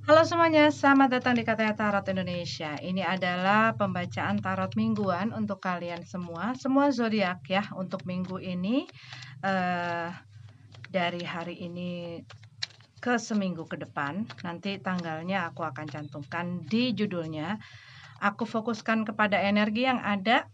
Halo semuanya, selamat datang di Katanya Tarot Indonesia. Ini adalah pembacaan tarot mingguan untuk kalian semua zodiak ya untuk minggu ini eh, dari hari ini ke seminggu ke depan. Nanti tanggalnya aku akan cantumkan di judulnya. Aku fokuskan kepada energi yang ada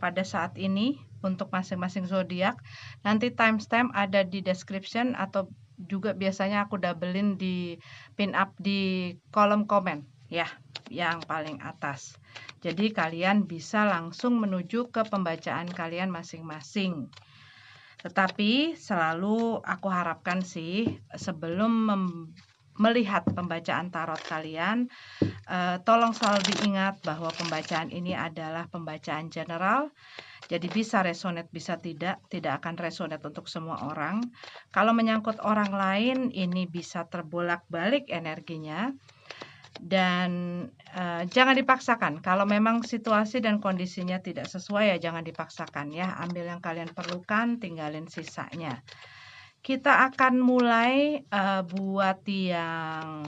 pada saat ini untuk masing-masing zodiak. Nanti timestamp ada di description atau juga biasanya aku doublein di pin up di kolom komen ya, yang paling atas. Jadi kalian bisa langsung menuju ke pembacaan kalian masing-masing. Tetapi selalu aku harapkan sih sebelum melihat pembacaan tarot kalian, tolong selalu diingat bahwa pembacaan ini adalah pembacaan general. Jadi bisa resonate, bisa tidak akan resonate untuk semua orang. Kalau menyangkut orang lain, ini bisa terbolak-balik energinya. Dan jangan dipaksakan. Kalau memang situasi dan kondisinya tidak sesuai ya jangan dipaksakan ya. Ambil yang kalian perlukan, tinggalin sisanya. Kita akan mulai buat yang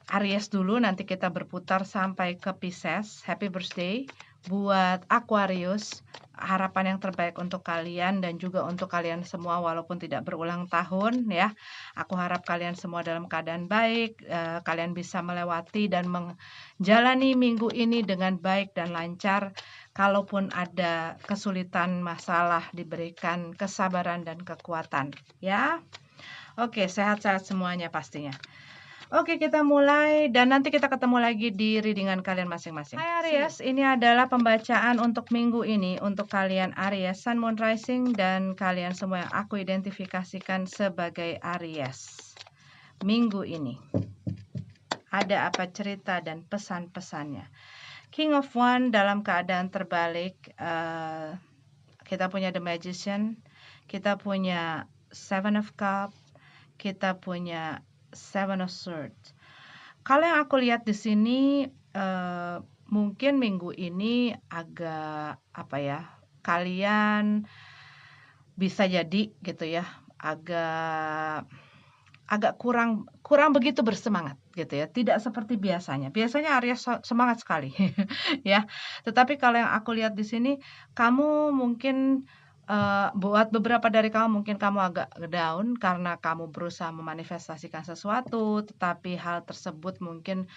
Aries dulu, nanti kita berputar sampai ke Pisces. Happy birthday buat Aquarius. Harapan yang terbaik untuk kalian dan juga untuk kalian semua walaupun tidak berulang tahun ya. Aku harap kalian semua dalam keadaan baik, kalian bisa melewati dan menjalani minggu ini dengan baik dan lancar. Kalaupun ada kesulitan, masalah, diberikan kesabaran dan kekuatan ya. Oke, sehat-sehat semuanya pastinya. Oke, kita mulai dan nanti kita ketemu lagi di readingan kalian masing-masing. Hai Aries, ini adalah pembacaan untuk minggu ini untuk kalian Aries, Sun, Moon, Rising dan kalian semua yang aku identifikasikan sebagai Aries. Minggu ini ada apa cerita dan pesan-pesannya. King of One dalam keadaan terbalik, kita punya The Magician, kita punya Seven of Cups, kita punya Seven of Swords. Kalau yang aku lihat di sini mungkin minggu ini agak apa ya? Kalian bisa jadi gitu ya, agak agak kurang begitu bersemangat gitu ya. Tidak seperti biasanya. Biasanya Aries semangat sekali ya. Tetapi kalau yang aku lihat di sini kamu mungkin buat beberapa dari kamu mungkin kamu agak down karena kamu berusaha memanifestasikan sesuatu, tetapi hal tersebut mungkin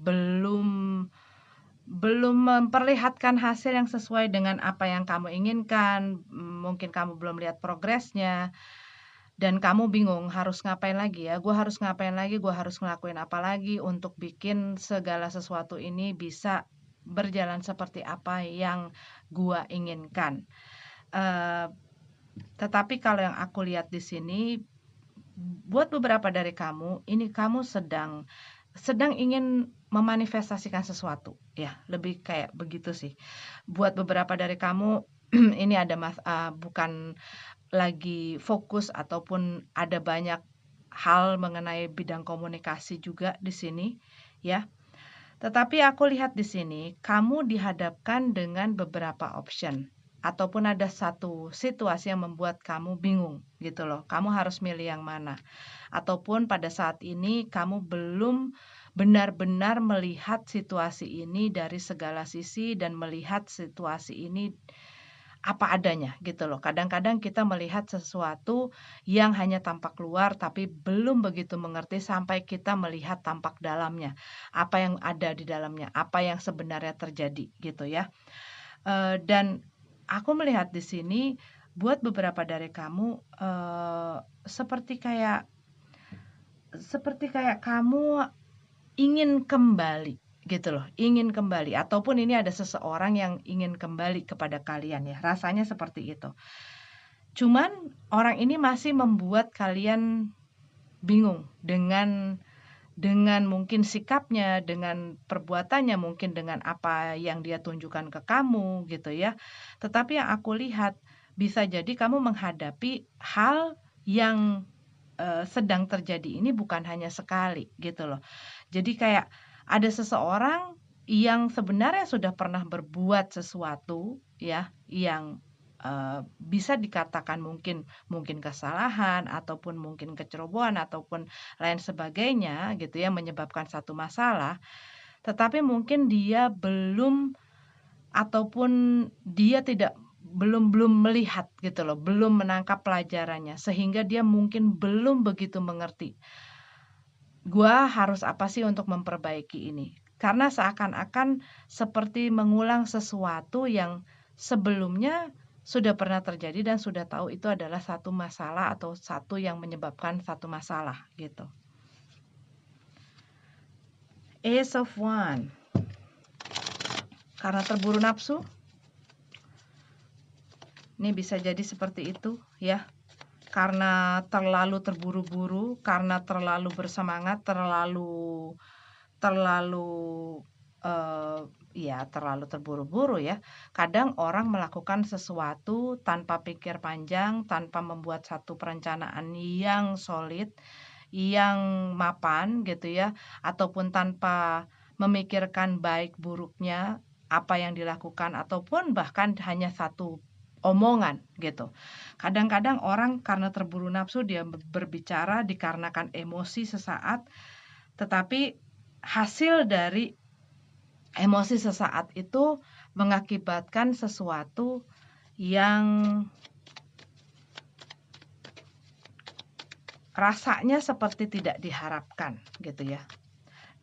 belum belum memperlihatkan hasil yang sesuai dengan apa yang kamu inginkan. Mungkin kamu belum lihat progresnya dan kamu bingung harus ngapain lagi ya. Gue harus ngapain lagi, gue harus ngelakuin apa lagi untuk bikin segala sesuatu ini bisa berjalan seperti apa yang gue inginkan. Eh, tetapi kalau yang aku lihat di sini, buat beberapa dari kamu, ini kamu sedang ingin memanifestasikan sesuatu, ya, lebih kayak begitu sih. Buat beberapa dari kamu, ini ada bukan lagi fokus ataupun ada banyak hal mengenai bidang komunikasi juga di sini, ya. Tetapi aku lihat di sini, kamu dihadapkan dengan beberapa option ataupun ada satu situasi yang membuat kamu bingung gitu loh. Kamu harus milih yang mana. Ataupun pada saat ini kamu belum benar-benar melihat situasi ini dari segala sisi dan melihat situasi ini apa adanya gitu loh. Kadang-kadang kita melihat sesuatu yang hanya tampak luar tapi belum begitu mengerti sampai kita melihat tampak dalamnya. Apa yang ada di dalamnya, apa yang sebenarnya terjadi gitu ya. Dan aku melihat di sini buat beberapa dari kamu seperti kayak kamu ingin kembali gitu loh, ingin kembali ataupun ini ada seseorang yang ingin kembali kepada kalian ya, rasanya seperti itu. Cuman orang ini masih membuat kalian bingung dengan mungkin sikapnya, dengan perbuatannya, mungkin dengan apa yang dia tunjukkan ke kamu gitu ya. Tetapi yang aku lihat bisa jadi kamu menghadapi hal yang sedang terjadi ini bukan hanya sekali gitu loh. Jadi kayak ada seseorang yang sebenarnya sudah pernah berbuat sesuatu ya, yang bisa dikatakan mungkin kesalahan ataupun mungkin kecerobohan ataupun lain sebagainya gitu ya, menyebabkan satu masalah, tetapi mungkin dia belum ataupun dia belum melihat gitu loh, belum menangkap pelajarannya sehingga dia mungkin belum begitu mengerti. Gua harus apa sih untuk memperbaiki ini? Karena seakan-akan seperti mengulang sesuatu yang sebelumnya sudah pernah terjadi dan sudah tahu itu adalah satu masalah atau satu yang menyebabkan satu masalah gitu. Ace of Wand. Karena terburu nafsu. Ini bisa jadi seperti itu ya. Karena terlalu terburu-buru, karena terlalu bersemangat, terlalu terlalu terburu-buru ya. Kadang orang melakukan sesuatu tanpa pikir panjang, tanpa membuat satu perencanaan yang solid, yang mapan gitu ya, ataupun tanpa memikirkan baik buruknya apa yang dilakukan ataupun bahkan hanya satu omongan gitu. Kadang-kadang orang karena terburu nafsu dia berbicara dikarenakan emosi sesaat, tetapi hasil dari emosi sesaat itu mengakibatkan sesuatu yang rasanya seperti tidak diharapkan gitu ya.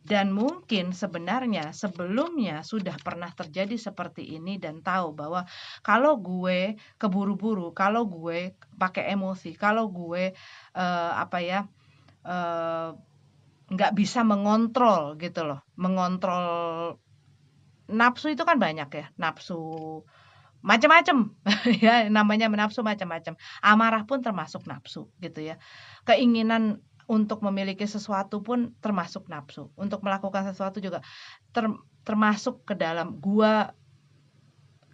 Dan mungkin sebenarnya sebelumnya sudah pernah terjadi seperti ini dan tahu bahwa kalau gue keburu-buru, kalau gue pakai emosi, kalau gue nggak bisa mengontrol gitu loh, mengontrol nafsu itu kan banyak ya, nafsu macam-macam ya, namanya nafsu macam-macam. Amarah pun termasuk nafsu gitu ya. Keinginan untuk memiliki sesuatu pun termasuk nafsu. Untuk melakukan sesuatu juga termasuk ke dalam gua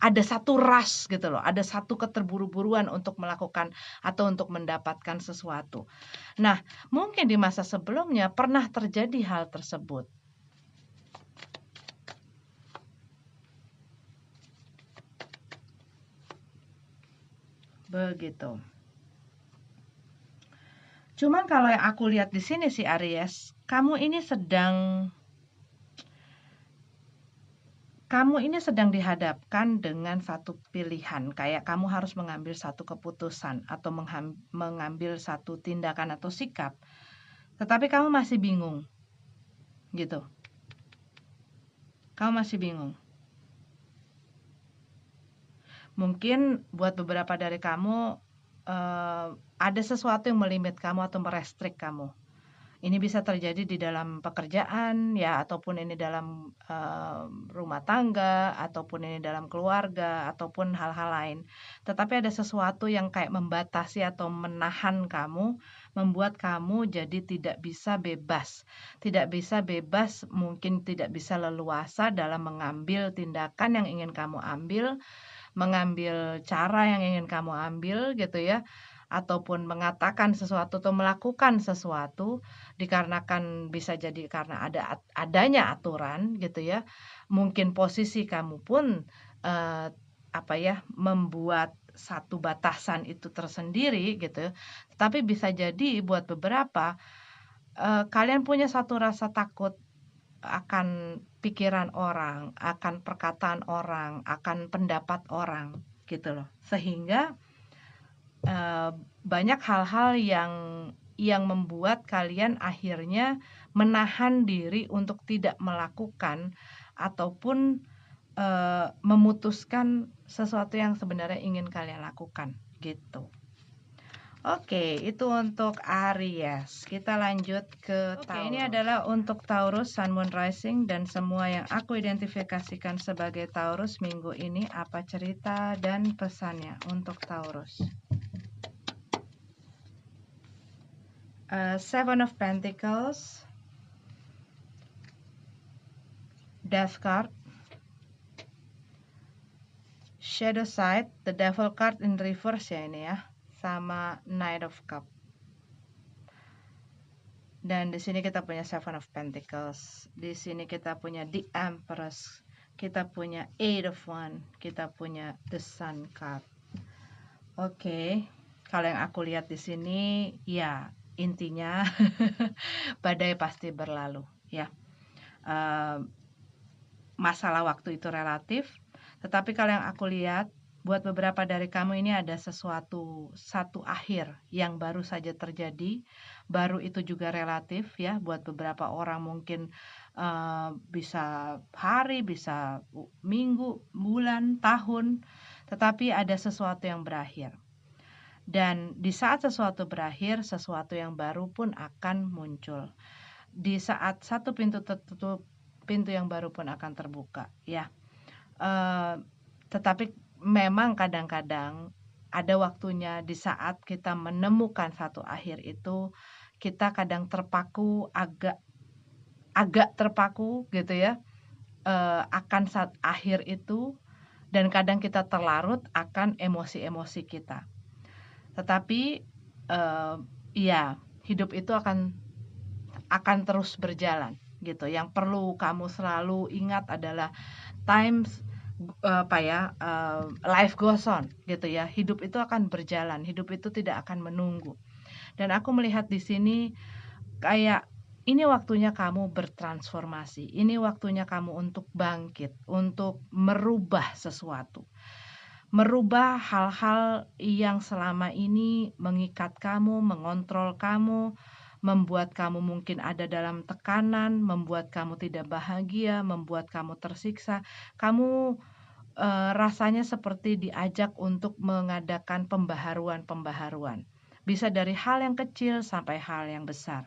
ada satu ras gitu loh, ada satu keterburu-buruan untuk melakukan atau untuk mendapatkan sesuatu. Nah, mungkin di masa sebelumnya pernah terjadi hal tersebut. Begitu. Cuman kalau yang aku lihat di sini sih Aries, kamu ini sedang dihadapkan dengan satu pilihan, kayak kamu harus mengambil satu keputusan atau mengambil satu tindakan atau sikap, tetapi kamu masih bingung, gitu. Kamu masih bingung. Mungkin buat beberapa dari kamu ada sesuatu yang melimit kamu atau merestrik kamu. Ini bisa terjadi di dalam pekerjaan ya, ataupun ini dalam rumah tangga, ataupun ini dalam keluarga, ataupun hal-hal lain. Tetapi ada sesuatu yang kayak membatasi atau menahan kamu, membuat kamu jadi tidak bisa bebas. Tidak bisa bebas, mungkin tidak bisa leluasa dalam mengambil tindakan yang ingin kamu ambil, mengambil cara yang ingin kamu ambil gitu ya, ataupun mengatakan sesuatu atau melakukan sesuatu dikarenakan bisa jadi karena adanya aturan gitu ya. Mungkin posisi kamu pun membuat satu batasan itu tersendiri gitu. Tapi bisa jadi buat beberapa kalian punya satu rasa takut akan pikiran orang, akan perkataan orang, akan pendapat orang gitu loh. Sehingga banyak hal-hal yang membuat kalian akhirnya menahan diri untuk tidak melakukan ataupun memutuskan sesuatu yang sebenarnya ingin kalian lakukan gitu. Oke, itu untuk Aries. Kita lanjut ke Taurus. Oke, ini adalah untuk Taurus, Sun, Moon, Rising, dan semua yang aku identifikasikan sebagai Taurus minggu ini. Apa cerita dan pesannya untuk Taurus? Seven of Pentacles, Death card, Shadow Side, the Devil card in reverse ya ini ya, sama Knight of Cup. Dan di sini kita punya Seven of Pentacles, di sini kita punya The Empress, kita punya Eight of Wands, kita punya The Sun card. Oke, kalau yang aku lihat di sini, ya intinya badai pasti berlalu, ya. Eee, Masalah waktu itu relatif, tetapi kalau yang aku lihat, buat beberapa dari kamu ini ada satu akhir yang baru saja terjadi, baru itu juga relatif ya, buat beberapa orang mungkin, bisa hari, bisa minggu, bulan, tahun, tetapi ada sesuatu yang berakhir. Dan di saat sesuatu berakhir, sesuatu yang baru pun akan muncul. Di saat satu pintu tertutup, pintu yang baru pun akan terbuka, ya. Tetapi memang kadang-kadang ada waktunya di saat kita menemukan satu akhir itu, kita kadang terpaku, agak agak terpaku gitu ya, akan saat akhir itu, dan kadang kita terlarut akan emosi-emosi kita. Tetapi, iya, hidup itu akan terus berjalan gitu. Yang perlu kamu selalu ingat adalah times life goes on gitu ya. Hidup itu akan berjalan, hidup itu tidak akan menunggu. Dan aku melihat di sini kayak ini waktunya kamu bertransformasi. Ini waktunya kamu untuk bangkit, untuk merubah sesuatu. Merubah hal-hal yang selama ini mengikat kamu, mengontrol kamu, membuat kamu mungkin ada dalam tekanan, membuat kamu tidak bahagia, membuat kamu tersiksa. Kamu rasanya seperti diajak untuk mengadakan pembaharuan-pembaharuan. Bisa dari hal yang kecil sampai hal yang besar.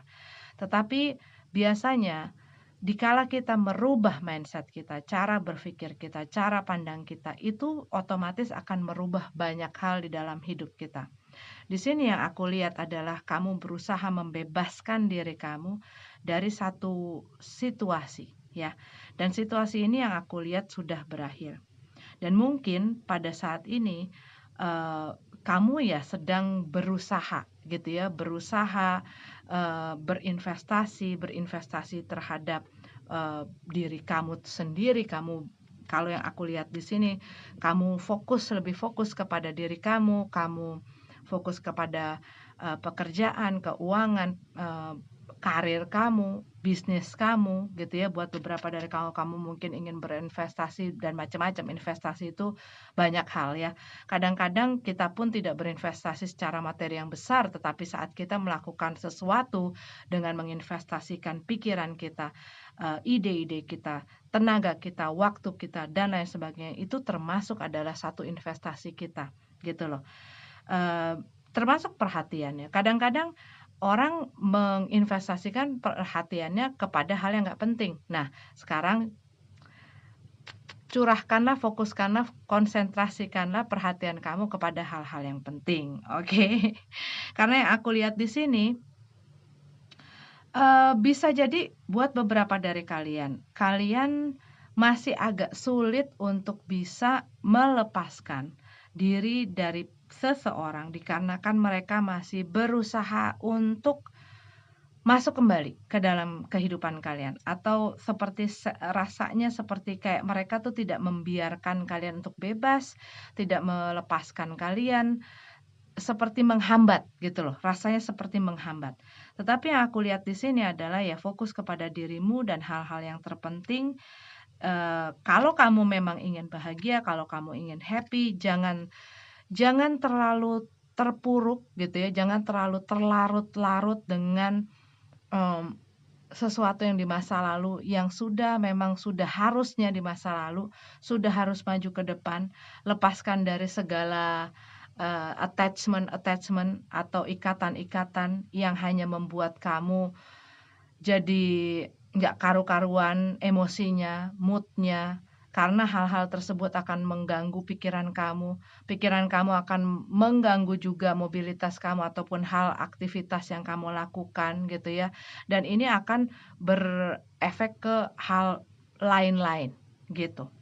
Tetapi biasanya dikala kita merubah mindset kita, cara berpikir kita, cara pandang kita, itu otomatis akan merubah banyak hal di dalam hidup kita. Di sini yang aku lihat adalah kamu berusaha membebaskan diri kamu dari satu situasi, ya. Dan situasi ini yang aku lihat sudah berakhir. Dan mungkin pada saat ini, kamu ya sedang berusaha gitu ya, berusaha, berinvestasi terhadap, diri kamu sendiri. Kalau yang aku lihat di sini, kamu lebih fokus kepada diri kamu, kamu fokus kepada, pekerjaan, keuangan, karir kamu, bisnis kamu gitu ya. Buat beberapa dari kamu mungkin ingin berinvestasi dan macam-macam. Investasi itu banyak hal ya. Kadang-kadang kita pun tidak berinvestasi secara materi yang besar, tetapi saat kita melakukan sesuatu dengan menginvestasikan pikiran kita, ide-ide kita, tenaga kita, waktu kita, dan lain sebagainya, itu termasuk adalah satu investasi kita gitu loh. Termasuk perhatiannya. Kadang-kadang orang menginvestasikan perhatiannya kepada hal yang nggak penting. Nah, sekarang curahkanlah, fokuskanlah, konsentrasikanlah perhatian kamu kepada hal-hal yang penting, oke? Karena yang aku lihat di sini, bisa jadi buat beberapa dari kalian masih agak sulit untuk bisa melepaskan diri dari seseorang dikarenakan mereka masih berusaha untuk masuk kembali ke dalam kehidupan kalian, atau seperti rasanya seperti kayak mereka tuh tidak membiarkan kalian untuk bebas, tidak melepaskan kalian, seperti menghambat gitu loh, rasanya seperti menghambat. Tetapi yang aku lihat di sini adalah ya fokus kepada dirimu dan hal-hal yang terpenting. Kalau kamu memang ingin bahagia, kalau kamu ingin happy, jangan terlalu terpuruk gitu ya, jangan terlalu terlarut-larut dengan, sesuatu yang di masa lalu yang memang sudah harusnya di masa lalu, sudah harus maju ke depan. Lepaskan dari segala, attachment atau ikatan-ikatan yang hanya membuat kamu jadi nggak karu-karuan emosinya, mood-nya, karena hal-hal tersebut akan mengganggu pikiran kamu. Pikiran kamu akan mengganggu juga mobilitas kamu ataupun hal aktivitas yang kamu lakukan gitu ya. Dan ini akan berefek ke hal lain-lain gitu.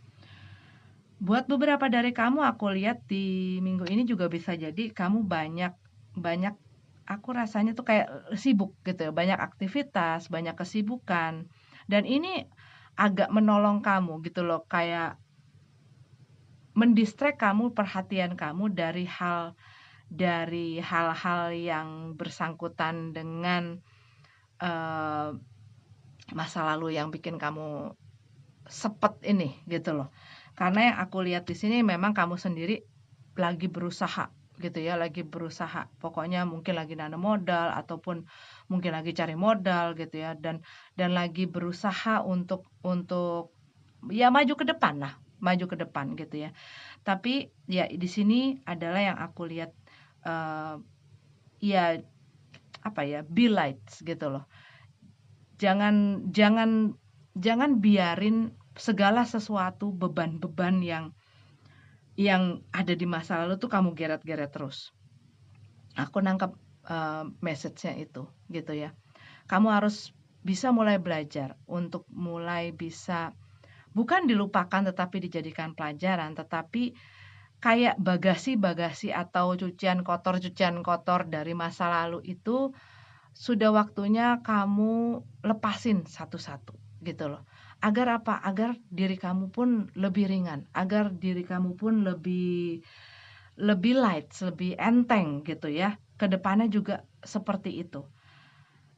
Buat beberapa dari kamu aku lihat di minggu ini juga bisa jadi kamu banyak banyak aku rasanya tuh kayak sibuk gitu ya, banyak aktivitas, banyak kesibukan, dan ini agak menolong kamu gitu loh, kayak mendistract kamu, perhatian kamu dari hal dari hal-hal yang bersangkutan dengan masa lalu yang bikin kamu sepet ini gitu loh. Karena yang aku lihat di sini memang kamu sendiri lagi berusaha gitu ya, lagi berusaha. Pokoknya mungkin lagi nanam modal ataupun mungkin lagi cari modal gitu ya, dan lagi berusaha untuk ya maju ke depan lah, maju ke depan gitu ya. Tapi ya di sini adalah yang aku lihat ya apa ya, be lights gitu loh. Jangan jangan jangan biarin segala sesuatu beban-beban yang ada di masa lalu tuh kamu geret-geret terus. Aku nangkep message-nya itu gitu ya. Kamu harus bisa mulai belajar untuk mulai bisa bukan dilupakan tetapi dijadikan pelajaran, tetapi kayak bagasi-bagasi atau cucian kotor dari masa lalu itu sudah waktunya kamu lepasin satu-satu gitu loh. Agar apa? Agar diri kamu pun lebih ringan, agar diri kamu pun lebih light, lebih enteng gitu ya. Kedepannya juga seperti itu.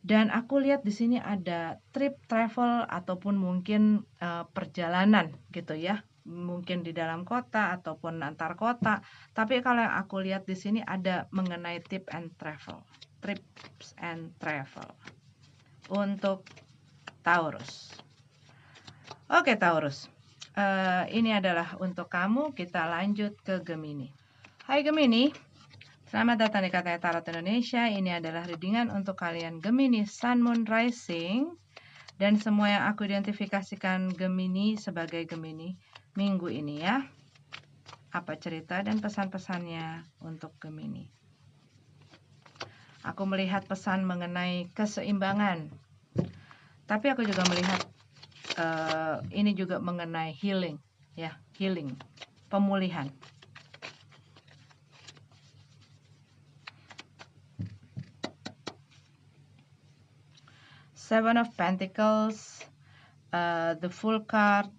Dan aku lihat di sini ada trip travel ataupun mungkin perjalanan gitu ya. Mungkin di dalam kota ataupun antar kota. Tapi kalau yang aku lihat di sini ada mengenai tip and travel. Trips and travel. Untuk Taurus. Oke Taurus. Ini adalah untuk kamu. Kita lanjut ke Gemini. Hai Gemini. Selamat datang di Katanya Tarot Indonesia. Ini adalah readingan untuk kalian Gemini Sun Moon Rising dan semua yang aku identifikasikan Gemini sebagai Gemini minggu ini ya. Apa cerita dan pesan-pesannya untuk Gemini? Aku melihat pesan mengenai keseimbangan. Tapi aku juga melihat ini juga mengenai healing ya, healing, pemulihan. Seven of Pentacles, the Full card,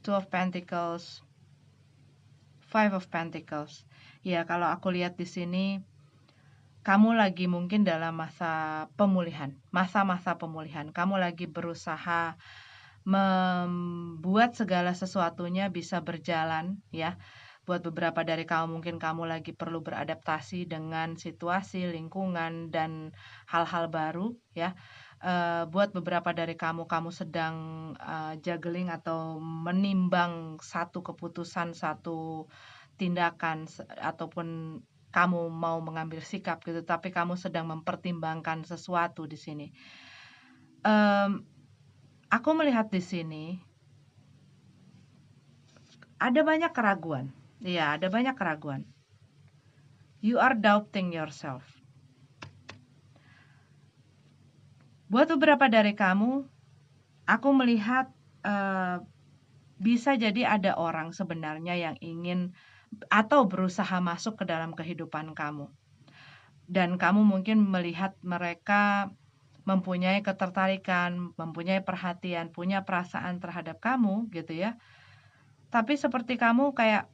Two of Pentacles, Five of Pentacles. Ya, kalau aku lihat di sini, kamu lagi mungkin dalam masa pemulihan, masa-masa pemulihan. Kamu lagi berusaha membuat segala sesuatunya bisa berjalan, ya. Buat beberapa dari kamu mungkin kamu lagi perlu beradaptasi dengan situasi, lingkungan, dan hal-hal baru, ya. Buat beberapa dari kamu sedang juggling atau menimbang satu keputusan, satu tindakan ataupun kamu mau mengambil sikap gitu, tapi kamu sedang mempertimbangkan sesuatu di sini. Aku melihat di sini ada banyak keraguan. Iya, ada banyak keraguan. You are doubting yourself. Buat beberapa dari kamu, aku melihat bisa jadi ada orang sebenarnya yang ingin atau berusaha masuk ke dalam kehidupan kamu. Dan kamu mungkin melihat mereka mempunyai ketertarikan, mempunyai perhatian, punya perasaan terhadap kamu gitu ya. Tapi seperti kamu kayak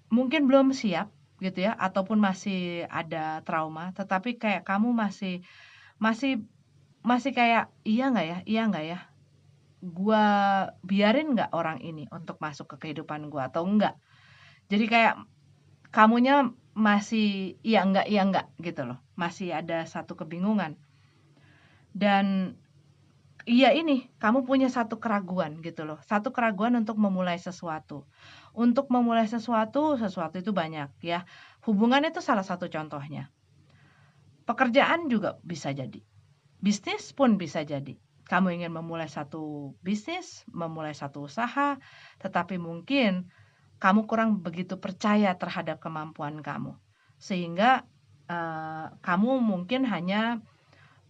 mungkin belum siap gitu ya, ataupun masih ada trauma, tetapi kayak kamu masih kayak iya nggak ya, gua biarin nggak orang ini untuk masuk ke kehidupan gua atau enggak. Jadi kayak kamunya masih iya enggak gitu loh, masih ada satu kebingungan. Dan iya ini, kamu punya satu keraguan gitu loh, satu keraguan untuk memulai sesuatu. Untuk memulai sesuatu itu banyak ya. Hubungan itu salah satu contohnya. Pekerjaan juga bisa jadi. Bisnis pun bisa jadi. Kamu ingin memulai satu bisnis, memulai satu usaha, tetapi mungkin kamu kurang begitu percaya terhadap kemampuan kamu. Sehingga kamu mungkin hanya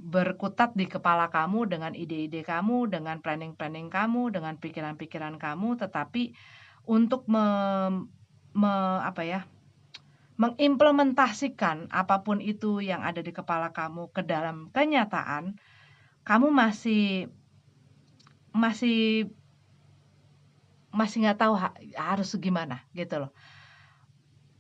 berkutat di kepala kamu dengan ide-ide kamu, dengan planning-planning kamu, dengan pikiran-pikiran kamu, tetapi untuk mengimplementasikan apapun itu yang ada di kepala kamu ke dalam kenyataan, kamu masih masih, masih, masih nggak tahu harus gimana gitu loh.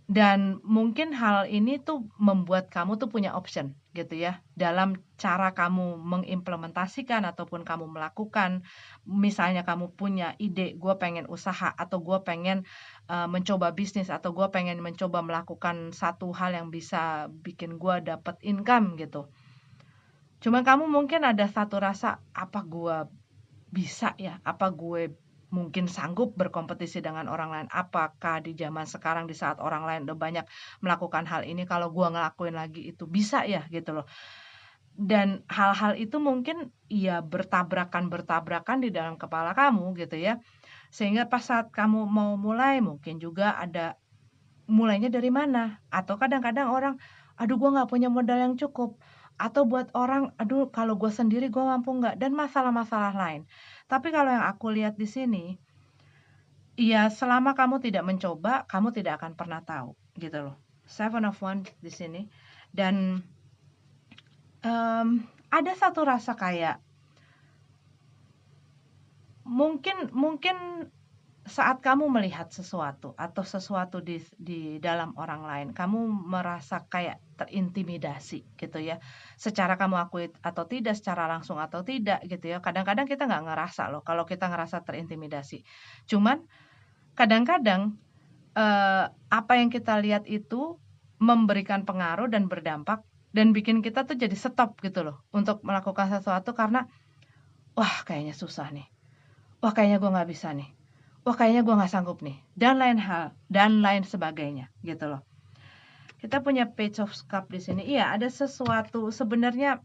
Dan mungkin hal ini tuh membuat kamu tuh punya option gitu ya, dalam cara kamu mengimplementasikan ataupun kamu melakukan. Misalnya kamu punya ide, gue pengen usaha atau gue pengen mencoba bisnis atau gue pengen mencoba melakukan satu hal yang bisa bikin gue dapet income gitu. Cuma kamu mungkin ada satu rasa, apa gue bisa ya? Apa gue mungkin sanggup berkompetisi dengan orang lain? Apakah di zaman sekarang di saat orang lain udah banyak melakukan hal ini, kalau gua ngelakuin lagi itu bisa ya? Gitu loh. Dan hal-hal itu mungkin ya bertabrakan-bertabrakan di dalam kepala kamu gitu ya. Sehingga pas saat kamu mau mulai mungkin juga ada mulainya dari mana? Atau kadang-kadang orang, "Aduh gua nggak punya modal yang cukup." Atau buat orang, "Aduh kalau gue sendiri gue mampu nggak?" Dan masalah-masalah lain. Tapi kalau yang aku lihat di sini, ya selama kamu tidak mencoba, kamu tidak akan pernah tahu, gitu loh. Seven of Wands di sini. Dan ada satu rasa kayak mungkin mungkin saat kamu melihat sesuatu atau sesuatu di dalam orang lain, kamu merasa kayak terintimidasi gitu ya. Secara kamu akui atau tidak, secara langsung atau tidak gitu ya. Kadang-kadang kita nggak ngerasa loh kalau kita ngerasa terintimidasi. Cuman kadang-kadang apa yang kita lihat itu memberikan pengaruh dan berdampak dan bikin kita tuh jadi stop gitu loh untuk melakukan sesuatu karena wah kayaknya susah nih. Wah kayaknya gue nggak bisa nih. Wah kayaknya gue nggak sanggup nih. Dan lain hal dan lain sebagainya gitu loh. Kita punya Page of Cup di sini. Iya, ada sesuatu sebenarnya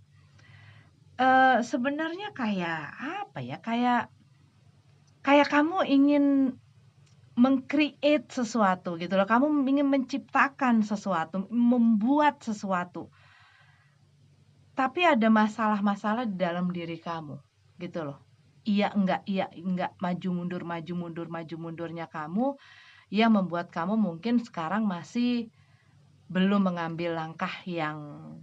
sebenarnya kayak apa ya? Kayak kamu ingin meng-create sesuatu gitu loh. Kamu ingin menciptakan sesuatu, membuat sesuatu. Tapi ada masalah-masalah di dalam diri kamu gitu loh. Iya enggak, maju mundur maju mundur maju mundurnya kamu yang membuat kamu mungkin sekarang masih belum mengambil langkah yang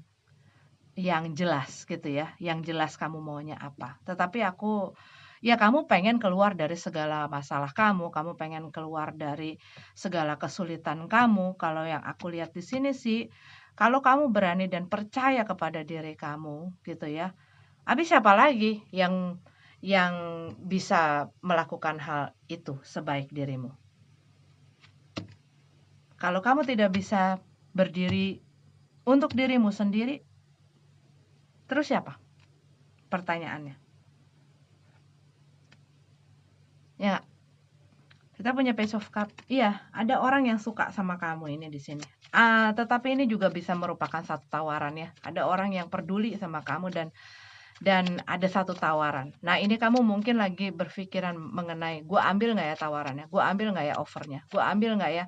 jelas gitu ya, yang jelas kamu maunya apa. Tetapi ya kamu pengen keluar dari segala masalah kamu pengen keluar dari segala kesulitan kamu. Kalau yang aku lihat di sini sih, kalau kamu berani dan percaya kepada diri kamu gitu ya. Habis siapa lagi yang bisa melakukan hal itu sebaik dirimu? Kalau kamu tidak bisa berdiri untuk dirimu sendiri, terus siapa? Pertanyaannya. Ya, kita punya Page of Cup. Iya, ada orang yang suka sama kamu ini di sini. Tetapi ini juga bisa merupakan satu tawaran ya. Ada orang yang peduli sama kamu dan ada satu tawaran. Nah, ini kamu mungkin lagi berpikiran mengenai, gue ambil nggak ya tawarannya? Gue ambil nggak ya offernya? Gue ambil nggak ya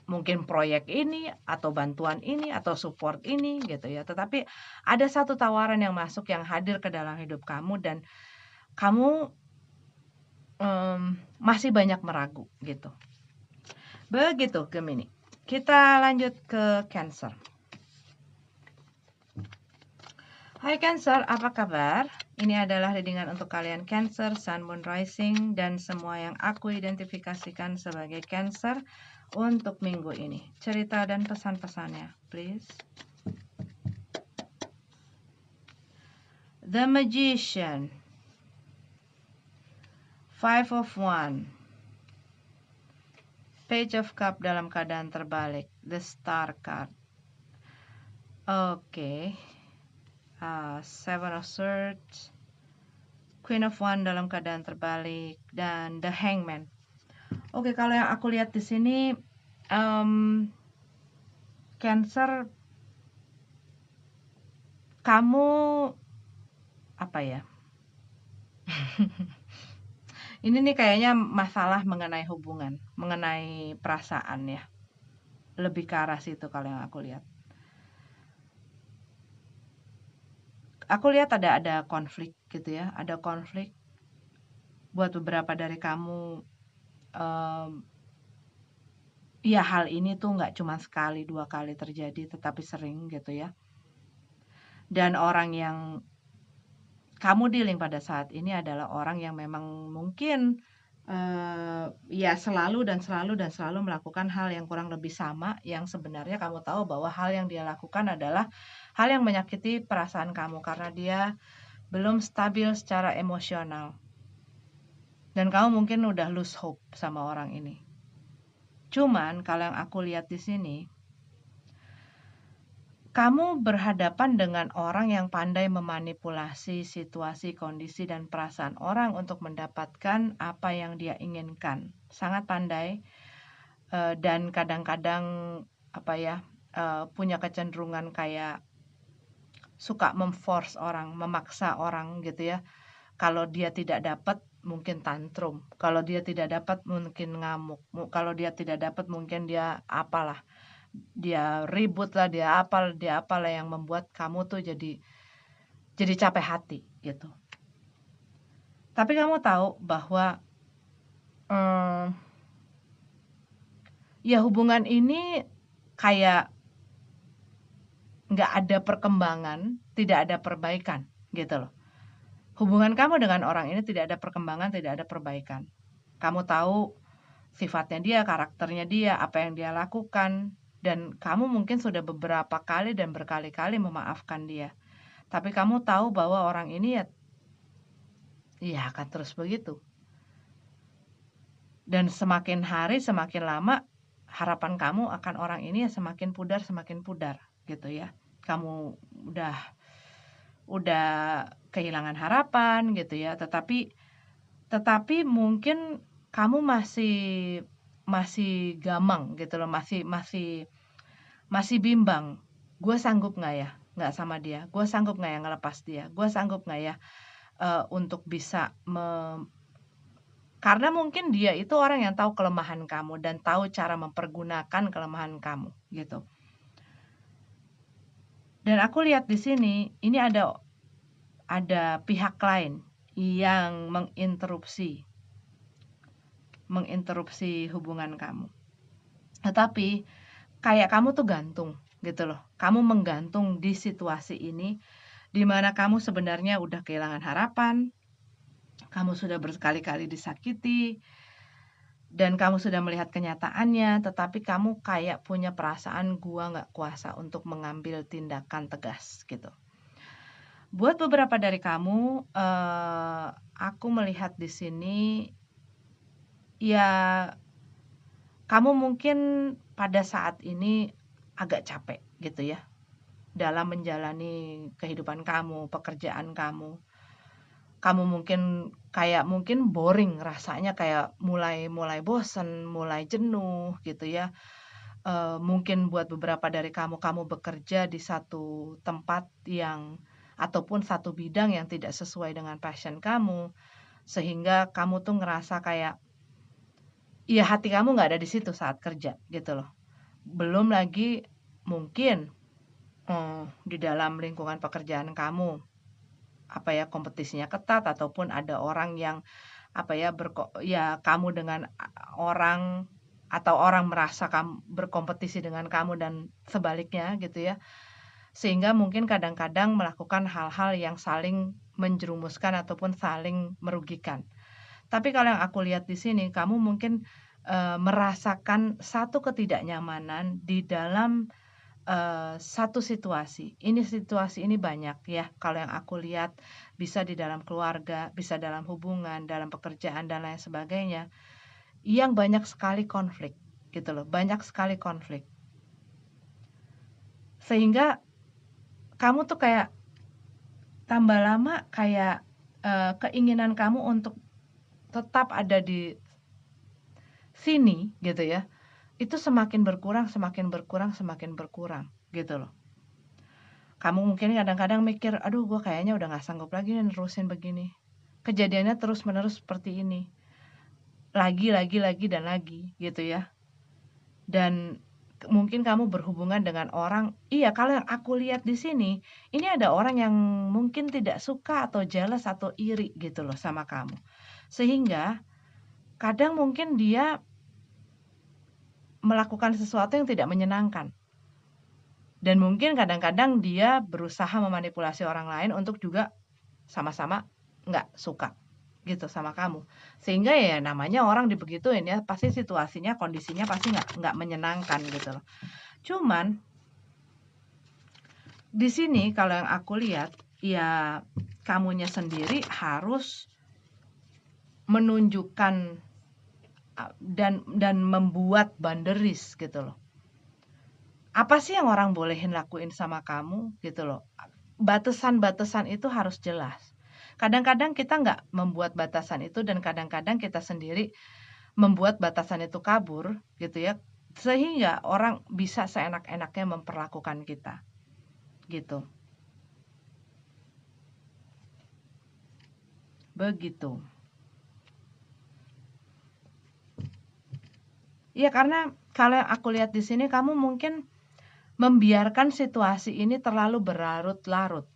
mungkin proyek ini atau bantuan ini atau support ini gitu ya. Tetapi ada satu tawaran yang masuk yang hadir ke dalam hidup kamu dan kamu masih banyak meragu gitu. Begitu Gemini. Kita lanjut ke Cancer. Hai Cancer, apa kabar? Ini adalah readingan untuk kalian Cancer, Sun, Moon, Rising, dan semua yang aku identifikasikan sebagai Cancer untuk minggu ini. Cerita dan pesan-pesannya, please. The Magician, Five of Wands, Page of Cup dalam keadaan terbalik, The Star card. Oke. Seven of Swords, Queen of Wands dalam keadaan terbalik, dan The Hangman. Oke, kalau yang aku lihat di sini, Cancer, kamu apa ya? Ini nih kayaknya masalah mengenai hubungan, mengenai perasaan ya. Lebih ke arah situ kalau yang aku lihat. Aku lihat ada konflik gitu ya, ada konflik. Buat beberapa dari kamu, ya hal ini tuh nggak cuma sekali dua kali terjadi, tetapi sering gitu ya. Dan orang yang kamu dealing pada saat ini adalah orang yang memang mungkin ya selalu dan selalu melakukan hal yang kurang lebih sama, yang sebenarnya kamu tahu bahwa hal yang dia lakukan adalah hal yang menyakiti perasaan kamu karena dia belum stabil secara emosional. Dan kamu mungkin udah lose hope sama orang ini. Cuman kalau yang aku lihat di sini, kamu berhadapan dengan orang yang pandai memanipulasi situasi, kondisi, dan perasaan orang untuk mendapatkan apa yang dia inginkan. Sangat pandai. Dan kadang-kadang punya kecenderungan kayak suka memforce orang, memaksa orang gitu ya. Kalau dia tidak dapat mungkin tantrum, kalau dia tidak dapat mungkin ngamuk, kalau dia tidak dapat mungkin dia apalah, dia ribut lah, dia apalah yang membuat kamu tuh jadi capek hati gitu. Tapi kamu tahu bahwa ya hubungan ini kayak nggak ada perkembangan, tidak ada perbaikan gitu loh. Hubungan kamu dengan orang ini tidak ada perkembangan, tidak ada perbaikan. Kamu tahu sifatnya dia, karakternya dia, apa yang dia lakukan, dan kamu mungkin sudah beberapa kali dan berkali-kali memaafkan dia. Tapi kamu tahu bahwa orang ini ya akan terus begitu. Dan semakin hari, semakin lama, harapan kamu akan orang ini ya semakin pudar gitu ya. Kamu udah kehilangan harapan gitu ya. Tetapi mungkin kamu masih gamang gitu loh, masih bimbang. Gue sanggup nggak ya nggak sama dia? Gue sanggup nggak ya ngelepas dia? Gue sanggup nggak ya untuk bisa karena mungkin dia itu orang yang tahu kelemahan kamu dan tahu cara mempergunakan kelemahan kamu gitu. Dan aku lihat di sini ini ada pihak lain yang menginterupsi hubungan kamu. Tetapi kayak kamu tuh gantung gitu loh. Kamu menggantung di situasi ini di mana kamu sebenarnya udah kehilangan harapan, kamu sudah berkali-kali disakiti, dan kamu sudah melihat kenyataannya, tetapi kamu kayak punya perasaan gua nggak kuasa untuk mengambil tindakan tegas gitu. Buat beberapa dari kamu, aku melihat di sini ya kamu mungkin pada saat ini agak capek gitu ya dalam menjalani kehidupan kamu, pekerjaan kamu. Kamu mungkin boring rasanya kayak mulai bosen, mulai jenuh gitu ya. Mungkin buat beberapa dari kamu, kamu bekerja di satu tempat ataupun satu bidang yang tidak sesuai dengan passion kamu, sehingga kamu tuh ngerasa kayak, ya hati kamu nggak ada di situ saat kerja gitu loh. Belum lagi mungkin di dalam lingkungan pekerjaan kamu, kompetisinya ketat ataupun ada orang yang kamu dengan orang atau orang merasa kamu berkompetisi dengan kamu dan sebaliknya gitu ya. Sehingga mungkin kadang-kadang melakukan hal-hal yang saling menjerumuskan ataupun saling merugikan. Tapi kalau yang aku lihat di sini, kamu mungkin merasakan satu ketidaknyamanan di dalam satu situasi. Situasi ini banyak ya, kalau yang aku lihat bisa di dalam keluarga, bisa dalam hubungan, dalam pekerjaan dan lain sebagainya, yang banyak sekali konflik gitu loh, banyak sekali konflik. Sehingga kamu tuh kayak tambah lama kayak keinginan kamu untuk tetap ada di sini gitu ya, itu semakin berkurang gitu loh. Kamu mungkin kadang-kadang mikir, aduh gue kayaknya udah gak sanggup lagi nih nerusin begini. Kejadiannya terus-menerus seperti ini. Lagi dan lagi gitu ya. Dan mungkin kamu berhubungan dengan orang, iya kalau yang aku lihat di sini, ini ada orang yang mungkin tidak suka atau jealous atau iri gitu loh sama kamu. Sehingga kadang mungkin dia melakukan sesuatu yang tidak menyenangkan. Dan mungkin kadang-kadang dia berusaha memanipulasi orang lain untuk juga sama-sama nggak suka gitu sama kamu. Sehingga ya namanya orang dibegituin ya, pasti situasinya, kondisinya pasti nggak menyenangkan gitu loh. Cuman di sini kalau yang aku lihat ya kamunya sendiri harus menunjukkan dan membuat boundaries gitu loh. Apa sih yang orang bolehin lakuin sama kamu gitu loh. Batasan-batasan itu harus jelas. Kadang-kadang kita nggak membuat batasan itu dan kadang-kadang kita sendiri membuat batasan itu kabur gitu ya. Sehingga orang bisa seenak-enaknya memperlakukan kita gitu. Begitu. Iya karena kalau yang aku lihat di sini kamu mungkin membiarkan situasi ini terlalu berlarut-larut.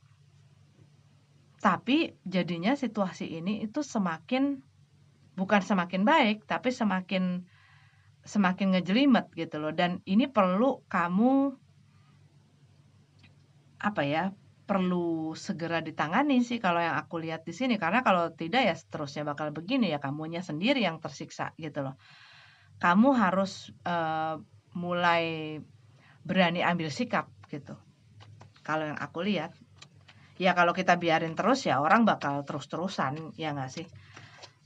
Tapi jadinya situasi ini itu bukan semakin baik, tapi semakin ngejelimet gitu loh. Dan ini perlu kamu perlu segera ditangani sih kalau yang aku lihat di sini. Karena kalau tidak ya seterusnya bakal begini ya kamunya sendiri yang tersiksa gitu loh. Kamu harus mulai berani ambil sikap gitu. Kalau yang aku lihat. Ya kalau kita biarin terus ya orang bakal terus-terusan, ya nggak sih?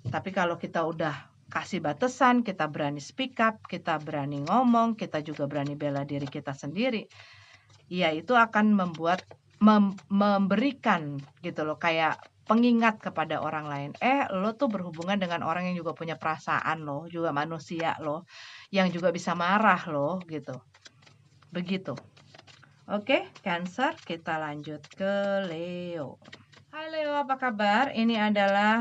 Tapi kalau kita udah kasih batasan, kita berani speak up, kita berani ngomong, kita juga berani bela diri kita sendiri, ya itu akan memberikan gitu loh, kayak pengingat kepada orang lain. Lo tuh berhubungan dengan orang yang juga punya perasaan loh, juga manusia loh, yang juga bisa marah loh gitu. Begitu. Oke, Cancer, kita lanjut ke Leo. Hai Leo, apa kabar? Ini adalah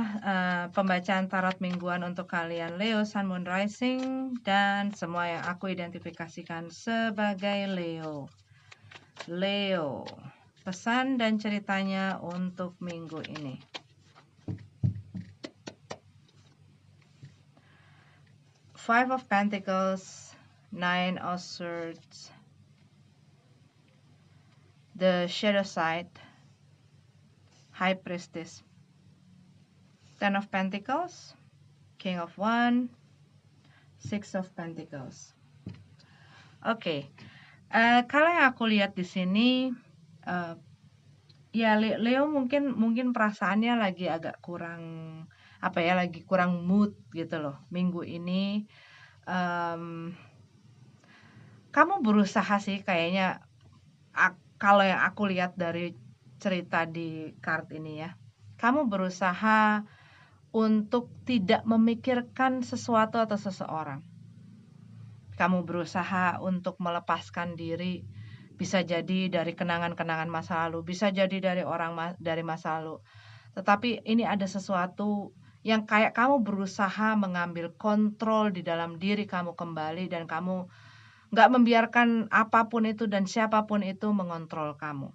pembacaan tarot mingguan untuk kalian Leo, Sun, Moon, Rising, dan semua yang aku identifikasikan sebagai Leo. Leo, pesan dan ceritanya untuk minggu ini. Five of Pentacles, Nine of Swords, the Shadow Side, High Priestess, Ten of Pentacles, King of Wands, Six of Pentacles. Oke, kalau yang aku lihat di sini, ya Leo mungkin perasaannya lagi agak kurang lagi kurang mood gitu loh minggu ini. Kamu berusaha sih kayaknya. Kalau yang aku lihat dari cerita di card ini ya, kamu berusaha untuk tidak memikirkan sesuatu atau seseorang. Kamu berusaha untuk melepaskan diri, bisa jadi dari kenangan-kenangan masa lalu, bisa jadi dari masa lalu. Tetapi ini ada sesuatu yang kayak kamu berusaha mengambil kontrol di dalam diri kamu kembali dan kamu nggak membiarkan apapun itu dan siapapun itu mengontrol kamu.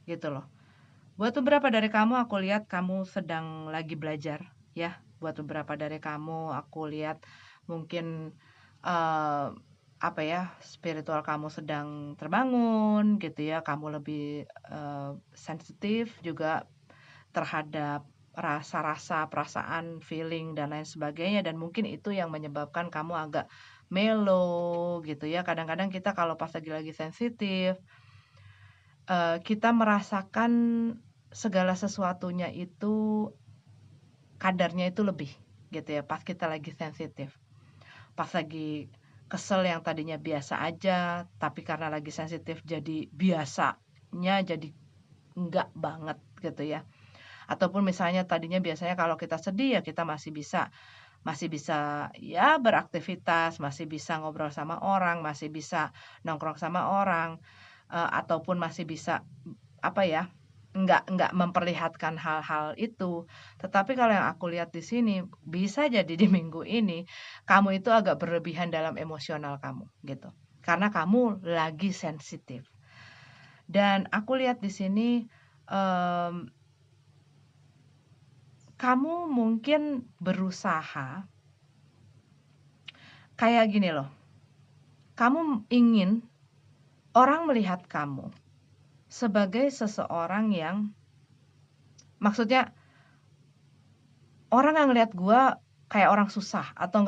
Gitu loh. Buat beberapa dari kamu aku lihat kamu sedang lagi belajar ya. Buat beberapa dari kamu aku lihat mungkin spiritual kamu sedang terbangun gitu ya. Kamu lebih sensitif juga terhadap rasa-rasa, perasaan, feeling dan lain sebagainya dan mungkin itu yang menyebabkan kamu agak mellow gitu ya. Kadang-kadang kita kalau pas lagi sensitif kita merasakan segala sesuatunya itu kadarnya itu lebih gitu ya pas kita lagi sensitif. Pas lagi kesel yang tadinya biasa aja, tapi karena lagi sensitif jadi biasanya jadi enggak banget gitu ya. Ataupun misalnya tadinya biasanya kalau kita sedih ya kita masih bisa ya beraktivitas, masih bisa ngobrol sama orang, masih bisa nongkrong sama orang, ataupun masih bisa nggak memperlihatkan hal-hal itu. Tetapi kalau yang aku lihat di sini, bisa jadi di minggu ini kamu itu agak berlebihan dalam emosional kamu gitu. Karena kamu lagi sensitif. Dan aku lihat di sini kamu mungkin berusaha kayak gini loh. Kamu ingin orang melihat kamu sebagai seseorang yang maksudnya orang nggak ngelihat gue kayak orang susah, atau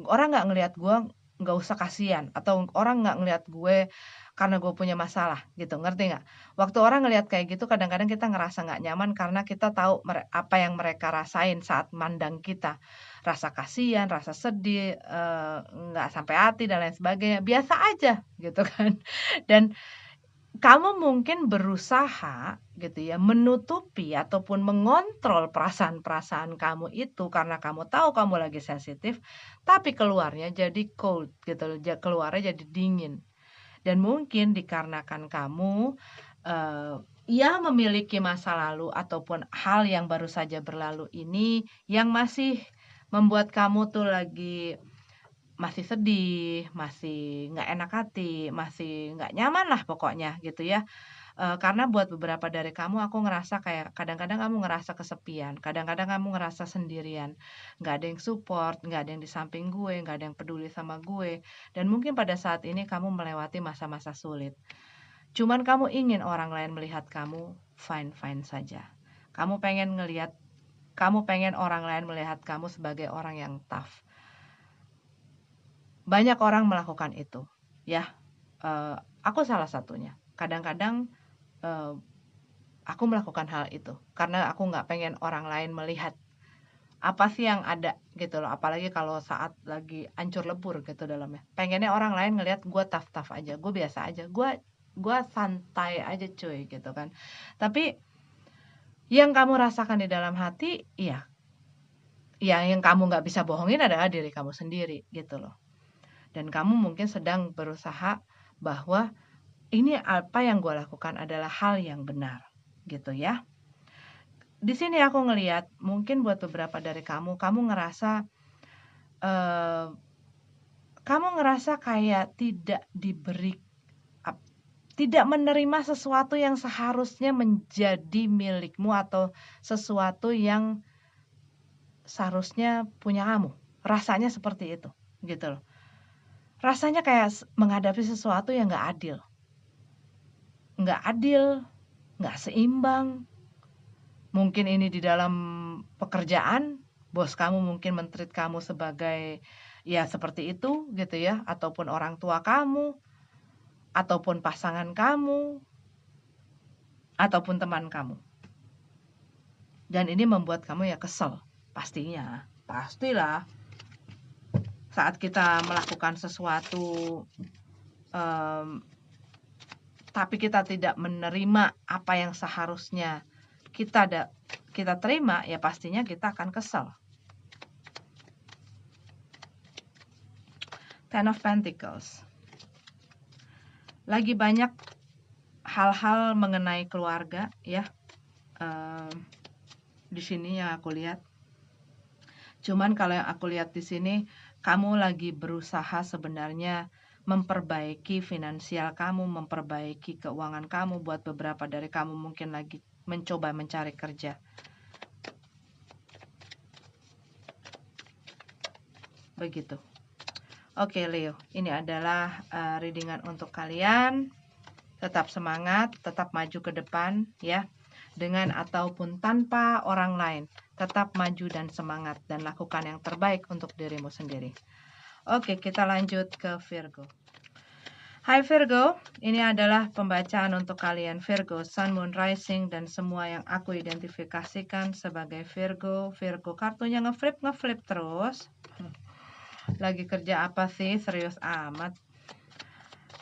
orang nggak ngelihat gue nggak usah kasihan, atau orang nggak ngelihat gue karena gue punya masalah gitu, ngerti nggak? Waktu orang ngelihat kayak gitu kadang-kadang kita ngerasa nggak nyaman karena kita tahu apa yang mereka rasain saat mandang kita. Rasa kasihan, rasa sedih, nggak sampai hati dan lain sebagainya, biasa aja gitu kan. Dan kamu mungkin berusaha gitu ya, menutupi ataupun mengontrol perasaan-perasaan kamu itu karena kamu tahu kamu lagi sensitif, tapi keluarnya jadi cold gitu loh, keluarnya jadi dingin. Dan mungkin dikarenakan kamu, ya memiliki masa lalu ataupun hal yang baru saja berlalu ini yang masih membuat kamu tuh masih sedih, masih nggak enak hati, masih nggak nyaman lah pokoknya gitu ya. Karena buat beberapa dari kamu aku ngerasa kayak kadang-kadang kamu ngerasa kesepian, kadang-kadang kamu ngerasa sendirian, nggak ada yang support, nggak ada yang di samping gue, nggak ada yang peduli sama gue, dan mungkin pada saat ini kamu melewati masa-masa sulit. Cuman kamu ingin orang lain melihat kamu fine-fine saja. Kamu pengen orang lain melihat kamu sebagai orang yang tough. Banyak orang melakukan itu, ya. Aku salah satunya. Kadang-kadang aku melakukan hal itu karena aku nggak pengen orang lain melihat apa sih yang ada gitu loh. Apalagi kalau saat lagi hancur lebur gitu dalamnya. Pengennya orang lain ngelihat gue tough-tough aja, gue biasa aja, gue santai aja cuy gitu kan. Tapi yang kamu rasakan di dalam hati, iya, yang kamu nggak bisa bohongin adalah diri kamu sendiri gitu loh. Dan kamu mungkin sedang berusaha bahwa ini apa yang gue lakukan adalah hal yang benar gitu ya. Di sini aku ngelihat mungkin buat beberapa dari kamu ngerasa eh, kamu ngerasa kayak tidak menerima sesuatu yang seharusnya menjadi milikmu atau sesuatu yang seharusnya punya kamu. Rasanya seperti itu, gitu loh. Rasanya kayak menghadapi sesuatu yang nggak adil, nggak seimbang. Mungkin ini di dalam pekerjaan, bos kamu mungkin men-treat kamu sebagai ya seperti itu gitu ya, ataupun orang tua kamu, ataupun pasangan kamu, ataupun teman kamu. Dan ini membuat kamu ya kesel, pastilah. Saat kita melakukan sesuatu, tapi kita tidak menerima apa yang seharusnya kita terima, ya pastinya kita akan kesel. Ten of Pentacles. Lagi banyak hal-hal mengenai keluarga ya. Di sini yang aku lihat. Cuman kalau yang aku lihat di sini, kamu lagi berusaha sebenarnya memperbaiki finansial kamu, memperbaiki keuangan kamu. Buat beberapa dari kamu mungkin lagi mencoba mencari kerja. Begitu. Oke Leo, ini adalah readingan untuk kalian. Tetap semangat, tetap maju ke depan ya. Dengan ataupun tanpa orang lain, tetap maju dan semangat dan lakukan yang terbaik untuk dirimu sendiri. Oke, kita lanjut ke Virgo. Hai Virgo, ini adalah pembacaan untuk kalian Virgo, Sun, Moon, Rising, dan semua yang aku identifikasikan sebagai Virgo. Virgo, kartunya ngeflip terus. Lagi kerja apa sih? Serius amat.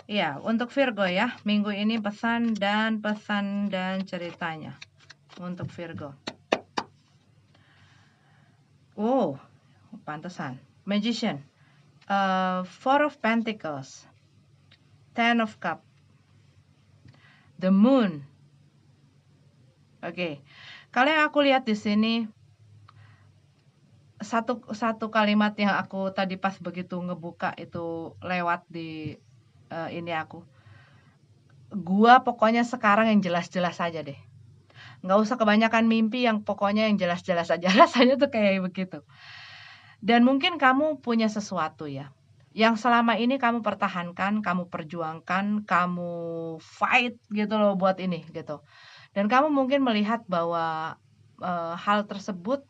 Ya, untuk Virgo ya, minggu ini pesan dan ceritanya untuk Virgo. Oh, pantesan. Magician, Four of Pentacles, Ten of Cups, The Moon. Oke, kalau yang aku lihat di sini satu kalimat yang aku tadi pas begitu ngebuka itu lewat di ini aku. Gua pokoknya sekarang yang jelas-jelas aja deh. Nggak usah kebanyakan mimpi, yang pokoknya yang jelas-jelas aja. Rasanya tuh kayak begitu. Dan mungkin kamu punya sesuatu ya, yang selama ini kamu pertahankan, kamu perjuangkan, kamu fight gitu loh buat ini gitu. Dan kamu mungkin melihat bahwa hal tersebut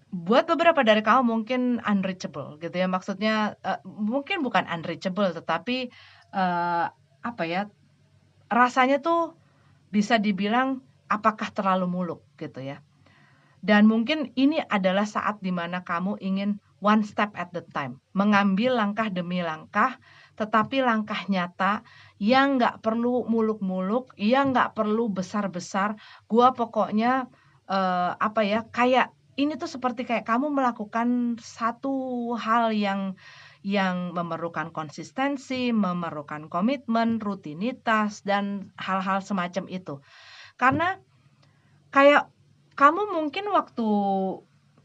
buat beberapa dari kamu mungkin unreachable gitu ya, maksudnya mungkin bukan unreachable, tetapi apa ya, rasanya tuh bisa dibilang apakah terlalu muluk gitu ya. Dan mungkin ini adalah saat di mana kamu ingin one step at the time, mengambil langkah demi langkah, tetapi langkah nyata yang nggak perlu muluk-muluk, yang nggak perlu besar-besar. Gua pokoknya apa ya, kayak ini tuh seperti kayak kamu melakukan satu hal yang memerlukan konsistensi, memerlukan komitmen, rutinitas, dan hal-hal semacam itu. Karena kayak kamu mungkin waktu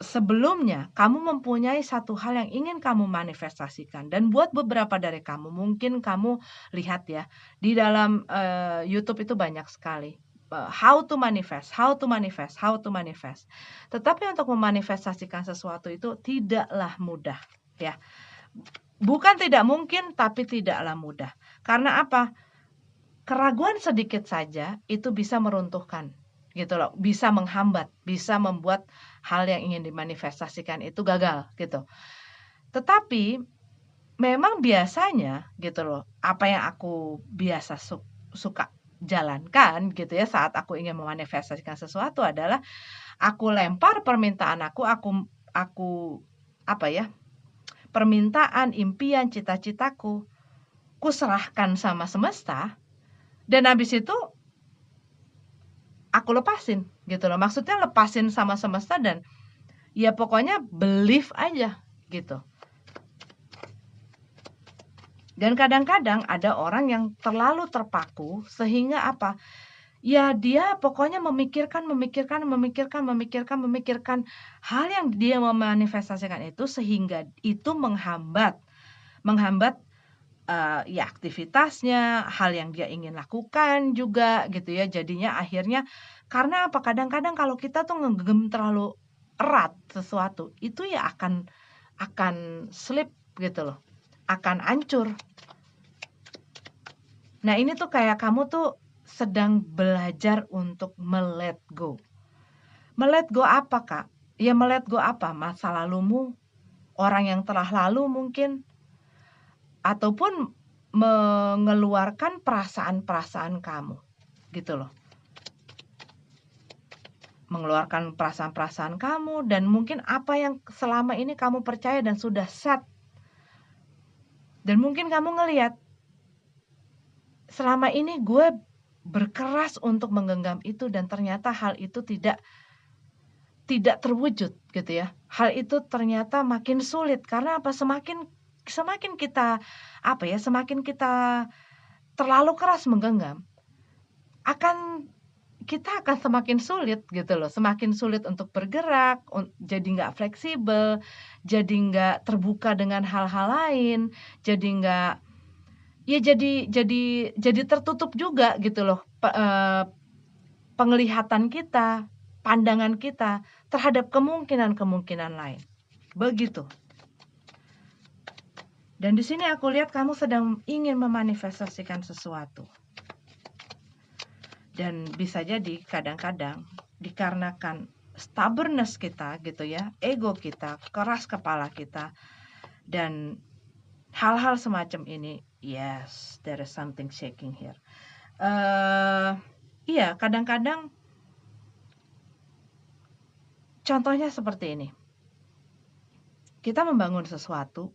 sebelumnya, kamu mempunyai satu hal yang ingin kamu manifestasikan, dan buat beberapa dari kamu, mungkin kamu lihat ya, di dalam YouTube itu banyak sekali, how to manifest how to manifest how to manifest. Tetapi untuk memanifestasikan sesuatu itu tidaklah mudah, ya. Bukan tidak mungkin, tapi tidaklah mudah. Karena apa? Keraguan sedikit saja itu bisa meruntuhkan, gitu loh, bisa menghambat, bisa membuat hal yang ingin dimanifestasikan itu gagal, gitu. Tetapi memang biasanya gitu loh, apa yang aku biasa suka jalankan gitu ya saat aku ingin memanifestasikan sesuatu adalah aku lempar permintaan aku apa ya, permintaan, impian, cita-citaku, ku serahkan sama semesta, dan habis itu aku lepasin gitu loh. Maksudnya lepasin sama semesta dan ya pokoknya believe aja gitu. Dan kadang-kadang ada orang yang terlalu terpaku sehingga apa? Ya dia pokoknya memikirkan hal yang dia memanifestasikan itu sehingga itu menghambat ya aktivitasnya, hal yang dia ingin lakukan juga gitu ya. Jadinya akhirnya karena apa? Kadang-kadang kalau kita tuh ngegenggam terlalu erat sesuatu, itu ya akan slip gitu loh, akan hancur. Nah, ini tuh kayak kamu tuh sedang belajar untuk me-let go. Me-let go apa, Kak? Ya me-let go apa? Masa lalumu, orang yang telah lalu mungkin, ataupun mengeluarkan perasaan-perasaan kamu, gitu loh. Mengeluarkan perasaan-perasaan kamu dan mungkin apa yang selama ini kamu percaya dan sudah set. Dan mungkin kamu ngelihat, selama ini gue berkeras untuk menggenggam itu dan ternyata hal itu tidak terwujud gitu ya. Hal itu ternyata makin sulit karena apa? Semakin kita apa ya? Semakin kita terlalu keras menggenggam, kita akan semakin sulit gitu loh, semakin sulit untuk bergerak, jadi nggak fleksibel, jadi nggak terbuka dengan hal-hal lain, jadi nggak, ya jadi tertutup juga gitu loh, penglihatan kita, pandangan kita terhadap kemungkinan-kemungkinan lain. Begitu. Dan di sini aku lihat kamu sedang ingin memanifestasikan sesuatu. Dan bisa jadi kadang-kadang dikarenakan stubbornness kita gitu ya, ego kita, keras kepala kita, dan hal-hal semacam ini, yes, there is something shaking here. Iya, kadang-kadang contohnya seperti ini. Kita membangun sesuatu,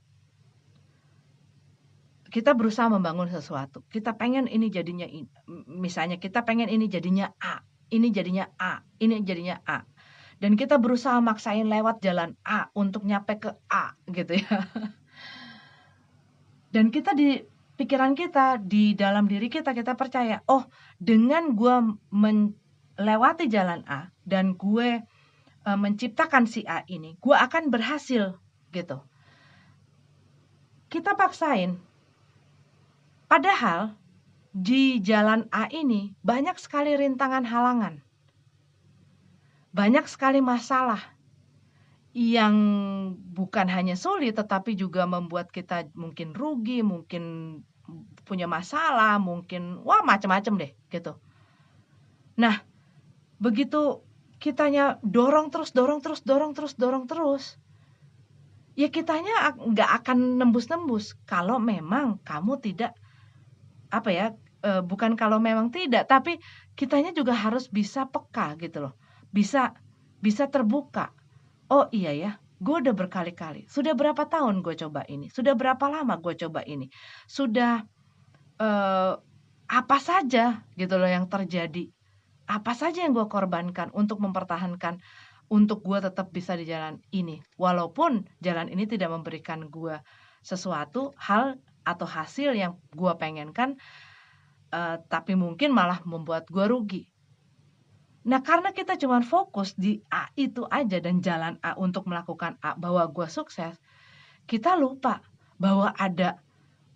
kita berusaha membangun sesuatu. Kita pengen ini jadinya misalnya kita pengen ini jadinya A, ini jadinya A, ini jadinya A. Dan kita berusaha maksain lewat jalan A untuk nyampe ke A gitu ya. Dan kita di pikiran kita, di dalam diri kita percaya, oh dengan gue melewati jalan A dan gue menciptakan si A ini, gue akan berhasil gitu. Kita paksain. Padahal di jalan A ini banyak sekali rintangan halangan. Banyak sekali masalah yang bukan hanya sulit tetapi juga membuat kita mungkin rugi, mungkin punya masalah, mungkin macam-macam deh gitu. Nah, begitu kitanya dorong terus, ya kitanya nggak akan nembus-nembus kalau memang kamu tidak, bukan kalau memang tidak, tapi kitanya juga harus bisa peka gitu loh, bisa terbuka. Oh iya ya, gue udah berkali-kali, sudah berapa tahun gue coba ini, sudah berapa lama gue coba ini, sudah apa saja gitu loh yang terjadi, apa saja yang gue korbankan untuk mempertahankan, untuk gue tetap bisa di jalan ini, walaupun jalan ini tidak memberikan gue sesuatu hal atau hasil yang gue pengenkan, tapi mungkin malah membuat gue rugi. Nah, karena kita cuma fokus di A itu aja dan jalan A untuk melakukan A bahwa gue sukses, kita lupa bahwa ada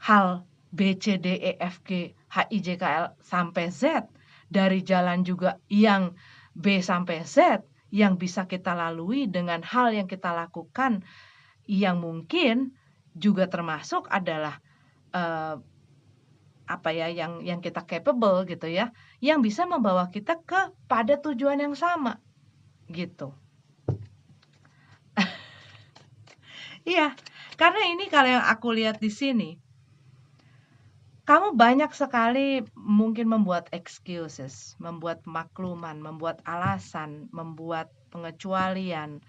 hal B, C, D, E, F, G, H, I, J, K, L sampai Z dari jalan juga yang B sampai Z yang bisa kita lalui dengan hal yang kita lakukan yang mungkin juga termasuk adalah yang kita capable gitu ya, yang bisa membawa kita kepada tujuan yang sama gitu. Iya, karena ini kalau yang aku lihat di sini, kamu banyak sekali mungkin membuat excuses, membuat makluman, membuat alasan, membuat pengecualian,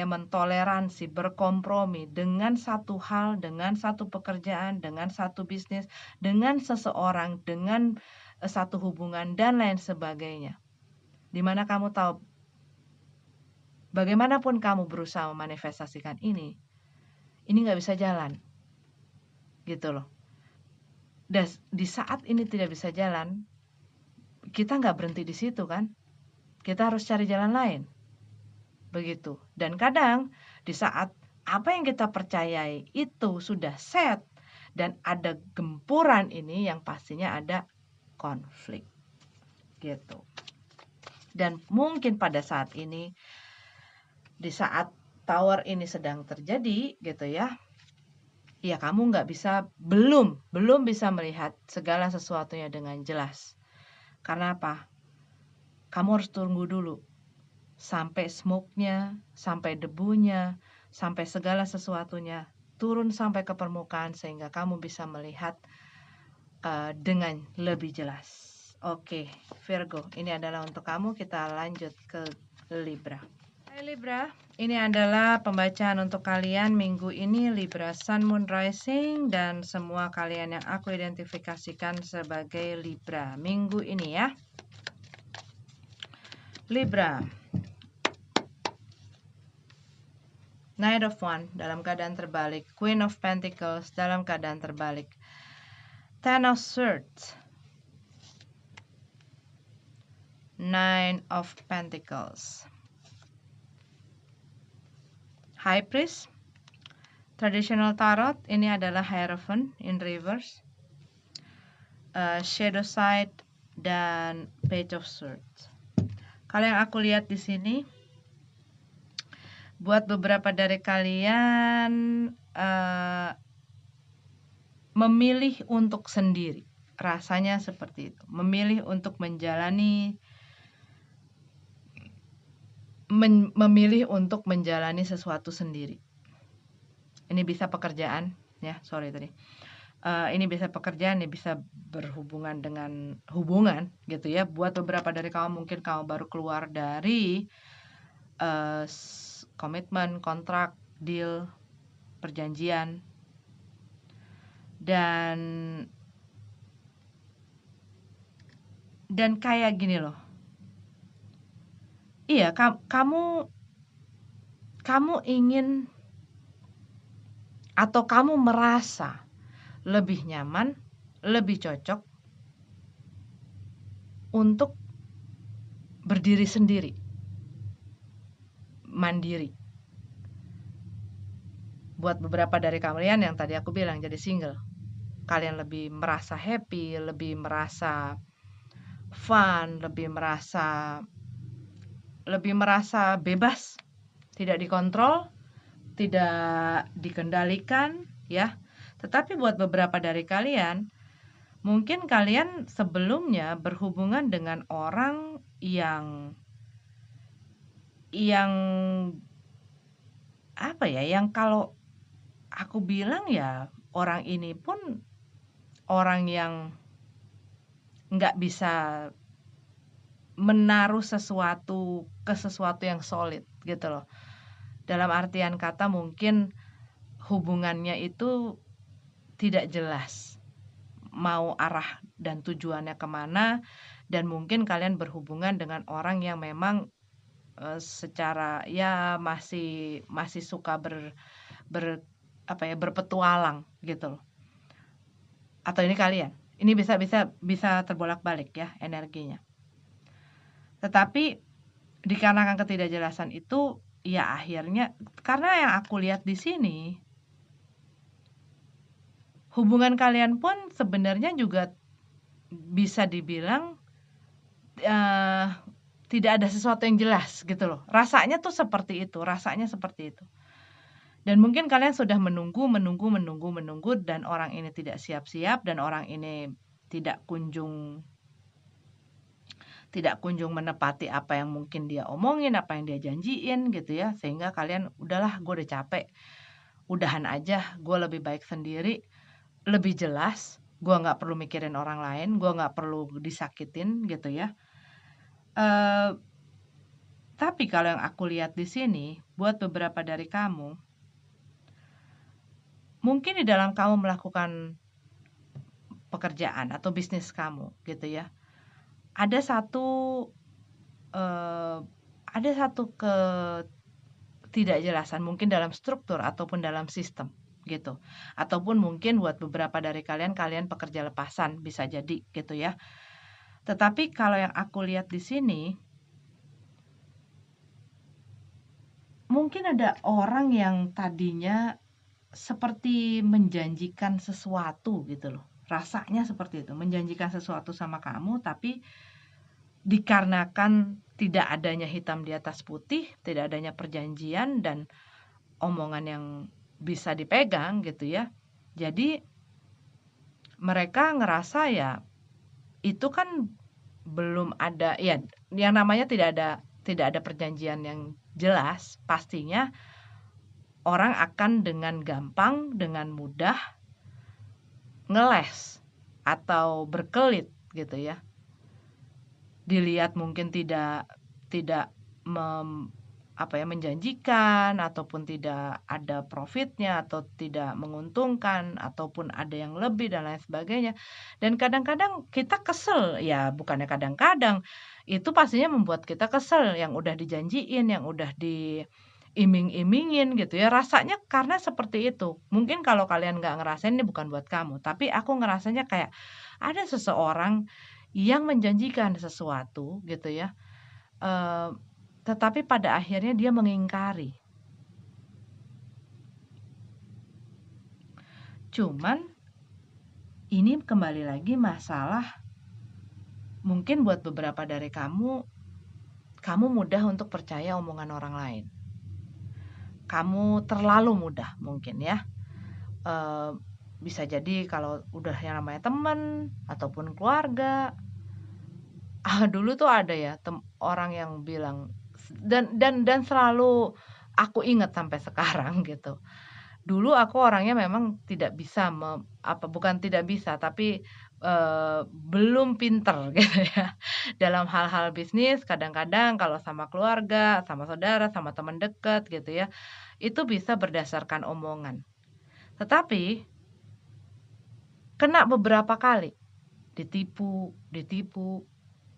mentoleransi, berkompromi dengan satu hal, dengan satu pekerjaan, dengan satu bisnis, dengan seseorang, dengan satu hubungan dan lain sebagainya. Dimana kamu tahu bagaimanapun kamu berusaha memanifestasikan ini nggak bisa jalan, gitu loh. Dan di saat ini tidak bisa jalan, kita nggak berhenti di situ kan? Kita harus cari jalan lain, begitu. Dan kadang di saat apa yang kita percayai itu sudah set dan ada gempuran ini, yang pastinya ada konflik, gitu. Dan mungkin pada saat ini, di saat tower ini sedang terjadi, gitu ya, ya kamu belum bisa melihat segala sesuatunya dengan jelas. Karena apa? Kamu harus tunggu dulu sampai smoke-nya, sampai debunya, sampai segala sesuatunya turun sampai ke permukaan sehingga kamu bisa melihat dengan lebih jelas. Oke, Virgo, ini adalah untuk kamu. Kita lanjut ke Libra. Hai Libra, ini adalah pembacaan untuk kalian minggu ini, Libra Sun, Moon, Rising, dan semua kalian yang aku identifikasikan sebagai Libra minggu ini ya. Libra, Knight of Wands dalam keadaan terbalik, Queen of Pentacles dalam keadaan terbalik, Ten of Swords, Nine of Pentacles, High Priest. Traditional Tarot ini adalah Hierophant in reverse, Shadow Side, dan Page of Swords. Kalau yang aku lihat di sini, buat beberapa dari kalian memilih untuk sendiri, rasanya seperti itu. Memilih untuk memilih untuk menjalani sesuatu sendiri. Ini bisa pekerjaan, ya, ini bisa pekerjaan, ini bisa berhubungan dengan hubungan, gitu ya. Buat beberapa dari kamu, mungkin kamu baru keluar dari komitmen, kontrak, deal, perjanjian, dan kayak gini loh. Iya, kamu ingin atau kamu merasa lebih nyaman, lebih cocok untuk berdiri sendiri, mandiri. Buat beberapa dari kalian yang tadi aku bilang jadi single, kalian lebih merasa happy, lebih merasa fun, lebih merasa bebas, tidak dikontrol, tidak dikendalikan, ya. Tetapi buat beberapa dari kalian, Mungkin kalian sebelumnya berhubungan dengan orang yang apa ya, yang kalau aku bilang ya orang ini pun orang yang nggak bisa menaruh sesuatu ke sesuatu yang solid gitu loh. Dalam artian kata mungkin hubungannya itu tidak jelas mau arah dan tujuannya kemana, dan mungkin kalian berhubungan dengan orang yang memang secara ya masih masih suka ber apa ya berpetualang gitu loh. Atau ini kalian? Ini bisa terbolak-balik ya energinya. Tetapi dikarenakan ketidakjelasan itu ya akhirnya karena yang aku lihat di sini hubungan kalian pun sebenarnya juga bisa dibilang eh, tidak ada sesuatu yang jelas gitu loh. Rasanya tuh seperti itu, rasanya seperti itu. Dan mungkin kalian sudah menunggu dan orang ini tidak siap-siap dan orang ini tidak kunjung tidak kunjung menepati apa yang mungkin dia omongin, apa yang dia janjiin gitu ya. Sehingga kalian udahlah gue udah capek, udahan aja, gue lebih baik sendiri, lebih jelas, gue nggak perlu mikirin orang lain, gue nggak perlu disakitin gitu ya. Tapi kalau yang aku lihat di sini, buat beberapa dari kamu, mungkin di dalam kamu melakukan pekerjaan atau bisnis kamu gitu ya, ada satu eh, ada satu ketidakjelasan mungkin dalam struktur ataupun dalam sistem gitu. Ataupun mungkin buat beberapa dari kalian, kalian pekerja lepasan bisa jadi gitu ya. Tetapi kalau yang aku lihat di sini, mungkin ada orang yang tadinya seperti menjanjikan sesuatu gitu loh. Rasanya seperti itu, menjanjikan sesuatu sama kamu, tapi dikarenakan tidak adanya hitam di atas putih, tidak adanya perjanjian dan omongan yang bisa dipegang gitu ya. Jadi mereka ngerasa ya itu kan belum ada ya, yang namanya tidak ada perjanjian yang jelas, pastinya orang akan dengan gampang, dengan mudah ngeles atau berkelit gitu ya. Dilihat mungkin tidak tidak menjanjikan ataupun tidak ada profitnya atau tidak menguntungkan ataupun ada yang lebih dan lain sebagainya. Dan kadang-kadang kita kesel, ya bukannya kadang-kadang, itu pastinya membuat kita kesel yang udah dijanjiin, yang udah diiming-imingin gitu ya. Rasanya karena seperti itu. Mungkin kalau kalian nggak ngerasain ini bukan buat kamu, tapi aku ngerasanya kayak ada seseorang yang menjanjikan sesuatu gitu ya. Eee, tetapi pada akhirnya dia mengingkari. Cuman ini kembali lagi masalah mungkin buat beberapa dari kamu mudah untuk percaya omongan orang lain. Kamu terlalu mudah mungkin ya. Eee, Bisa jadi kalau udah yang namanya teman ataupun keluarga, dulu tuh ada ya orang yang bilang dan selalu aku ingat sampai sekarang gitu. Dulu aku orangnya memang tidak bisa bukan tidak bisa, tapi, belum pinter gitu ya, dalam hal-hal bisnis kadang-kadang kalau sama keluarga, sama saudara, sama teman dekat gitu ya, itu bisa berdasarkan omongan. Tetapi kena beberapa kali, ditipu ditipu,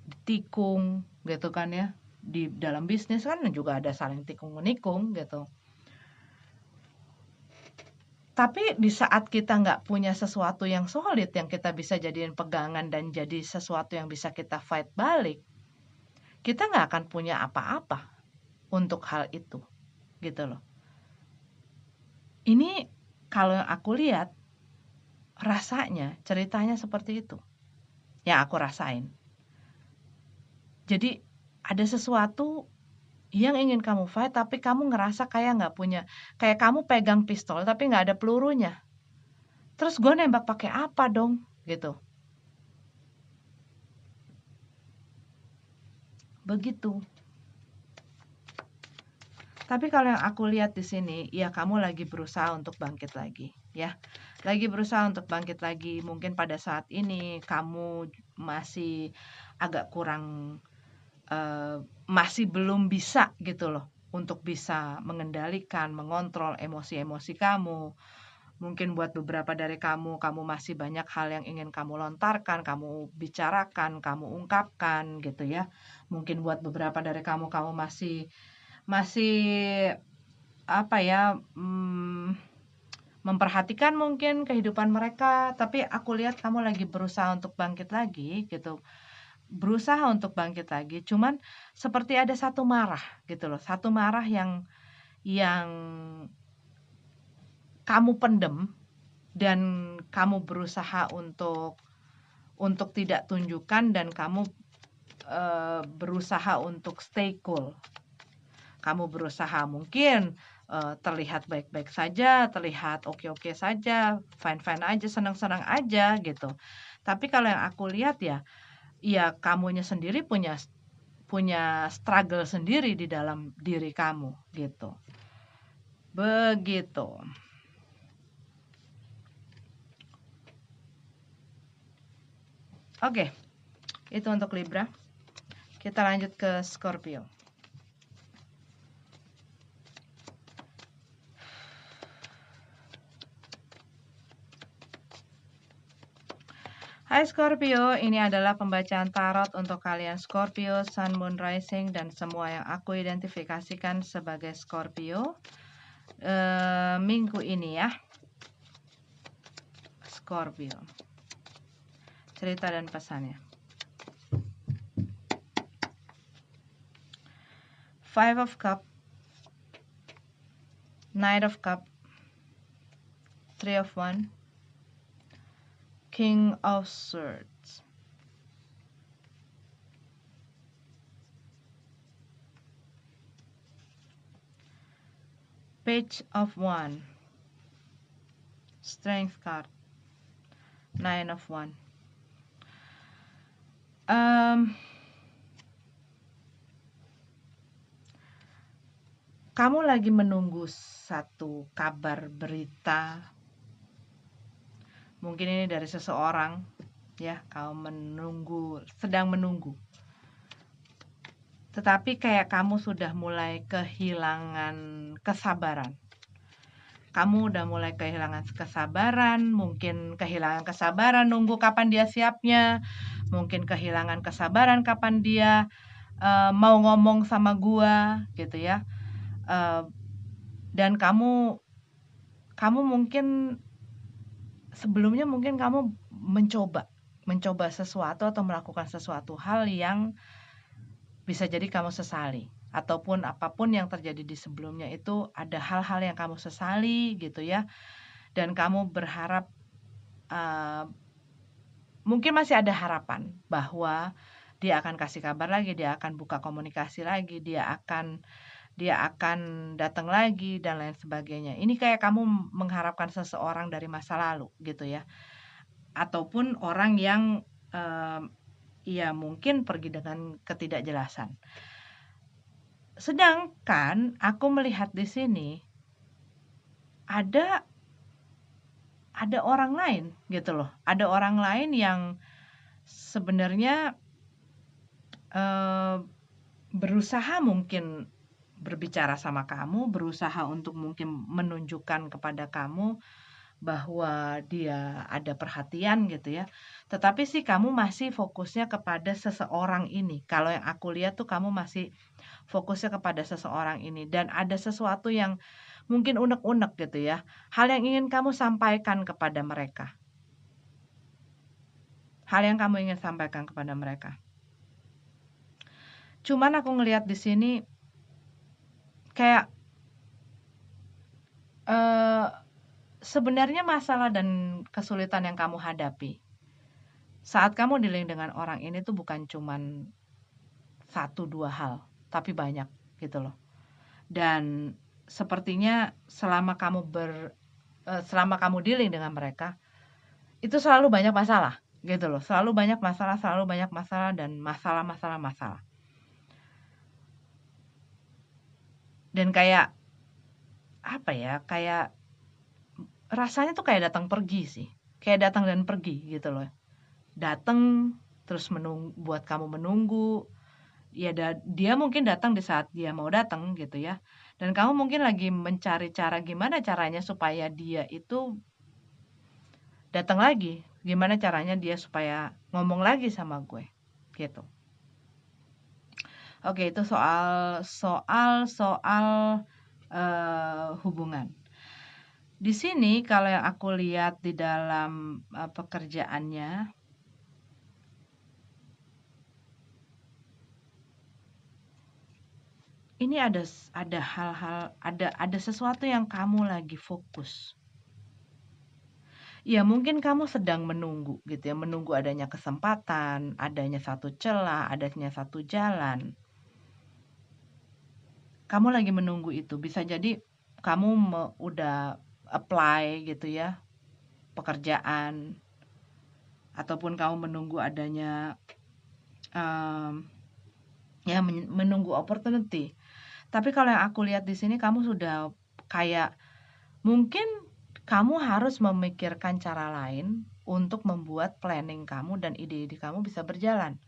ditikung gitu kan ya, di dalam bisnis kan juga ada saling tikung-menikung gitu. Tapi di saat kita nggak punya sesuatu yang solid yang kita bisa jadiin pegangan dan jadi sesuatu yang bisa kita fight balik, kita nggak akan punya apa-apa untuk hal itu, gitu loh. Ini kalau yang aku lihat, rasanya ceritanya seperti itu, yang aku rasain. Jadi ada sesuatu yang ingin kamu fight tapi kamu ngerasa kayak nggak punya, kayak kamu pegang pistol tapi nggak ada pelurunya. Terus gue nembak pakai apa dong? Gitu. Begitu. Tapi kalau yang aku lihat di sini, ya kamu lagi berusaha untuk bangkit lagi, ya. Lagi berusaha untuk bangkit lagi. Mungkin pada saat ini kamu masih agak kurang, masih belum bisa gitu loh, untuk bisa mengendalikan, mengontrol emosi-emosi kamu. Mungkin buat beberapa dari kamu, kamu masih banyak hal yang ingin kamu lontarkan, kamu bicarakan, kamu ungkapkan gitu ya. Mungkin buat beberapa dari kamu, kamu masih masih apa ya, memperhatikan mungkin kehidupan mereka, tapi aku lihat kamu lagi berusaha untuk bangkit lagi gitu. Berusaha untuk bangkit lagi, cuman seperti ada satu marah gitu loh, satu marah yang kamu pendem dan kamu berusaha untuk tidak tunjukkan dan kamu, berusaha untuk stay cool. Kamu berusaha mungkin, terlihat baik-baik saja, terlihat oke-oke saja, fine-fine aja, senang-senang aja gitu. Tapi kalau yang aku lihat ya kamunya sendiri punya punya struggle sendiri di dalam diri kamu gitu. Begitu. Oke, itu untuk Libra. Kita lanjut ke Scorpio. Hai Scorpio, ini adalah pembacaan tarot untuk kalian Scorpio, Sun, Moon, Rising, dan semua yang aku identifikasikan sebagai Scorpio minggu ini ya. Scorpio. Cerita dan pesannya. Five of Cups, Knight of Cups, Three of Wands, King of Swords. Page of Wands, Strength card, Nine of Wands. Kamu lagi menunggu satu kabar berita, mungkin ini dari seseorang ya, kamu sedang menunggu. Tetapi kayak kamu sudah mulai kehilangan kesabaran. Kamu udah mulai kehilangan kesabaran, mungkin kehilangan kesabaran nunggu kapan dia siapnya, mungkin kehilangan kesabaran kapan dia mau ngomong sama gua gitu ya. Dan kamu mungkin sebelumnya mungkin kamu mencoba sesuatu atau melakukan sesuatu hal yang bisa jadi kamu sesali, ataupun apapun yang terjadi di sebelumnya itu ada hal-hal yang kamu sesali gitu ya, dan kamu berharap mungkin masih ada harapan bahwa dia akan kasih kabar lagi, dia akan buka komunikasi lagi, dia akan datang lagi dan lain sebagainya. Ini kayak kamu mengharapkan seseorang dari masa lalu gitu ya, ataupun orang yang ya mungkin pergi dengan ketidakjelasan. Sedangkan aku melihat di sini ada orang lain gitu loh. Ada orang lain yang sebenarnya berusaha mungkin berbicara sama kamu, berusaha untuk mungkin menunjukkan kepada kamu bahwa dia ada perhatian gitu ya. Tetapi sih kamu masih fokusnya kepada seseorang ini. Kalau yang aku lihat tuh kamu masih fokusnya kepada seseorang ini. Dan ada sesuatu yang mungkin unek-unek gitu ya. Hal yang ingin kamu sampaikan kepada mereka. Hal yang kamu ingin sampaikan kepada mereka. Cuman aku ngelihat di sini kayak sebenarnya masalah dan kesulitan yang kamu hadapi saat kamu dealing dengan orang ini tuh bukan cuman 1-2 hal, tapi banyak gitu loh. Dan sepertinya selama kamu dealing dengan mereka, itu selalu banyak masalah gitu loh. Selalu banyak masalah dan masalah. Dan kayak apa ya, kayak rasanya tuh kayak datang pergi sih. Kayak datang dan pergi gitu loh. Datang terus buat kamu menunggu. Ya dia mungkin datang di saat dia mau datang gitu ya. Dan kamu mungkin lagi mencari cara gimana caranya supaya dia itu datang lagi. Gimana caranya dia supaya ngomong lagi sama gue. Gitu. Oke, itu soal hubungan. Di sini kalau yang aku lihat di dalam pekerjaannya, ini ada hal-hal, ada sesuatu yang kamu lagi fokus. Ya mungkin kamu sedang menunggu gitu ya, menunggu adanya kesempatan, adanya satu celah, adanya satu jalan. Kamu lagi menunggu itu. Bisa jadi kamu udah apply gitu ya, pekerjaan, ataupun kamu menunggu adanya ya menunggu opportunity. Tapi kalau yang aku lihat di sini kamu sudah kayak mungkin kamu harus memikirkan cara lain untuk membuat planning kamu dan ide-ide kamu bisa berjalan.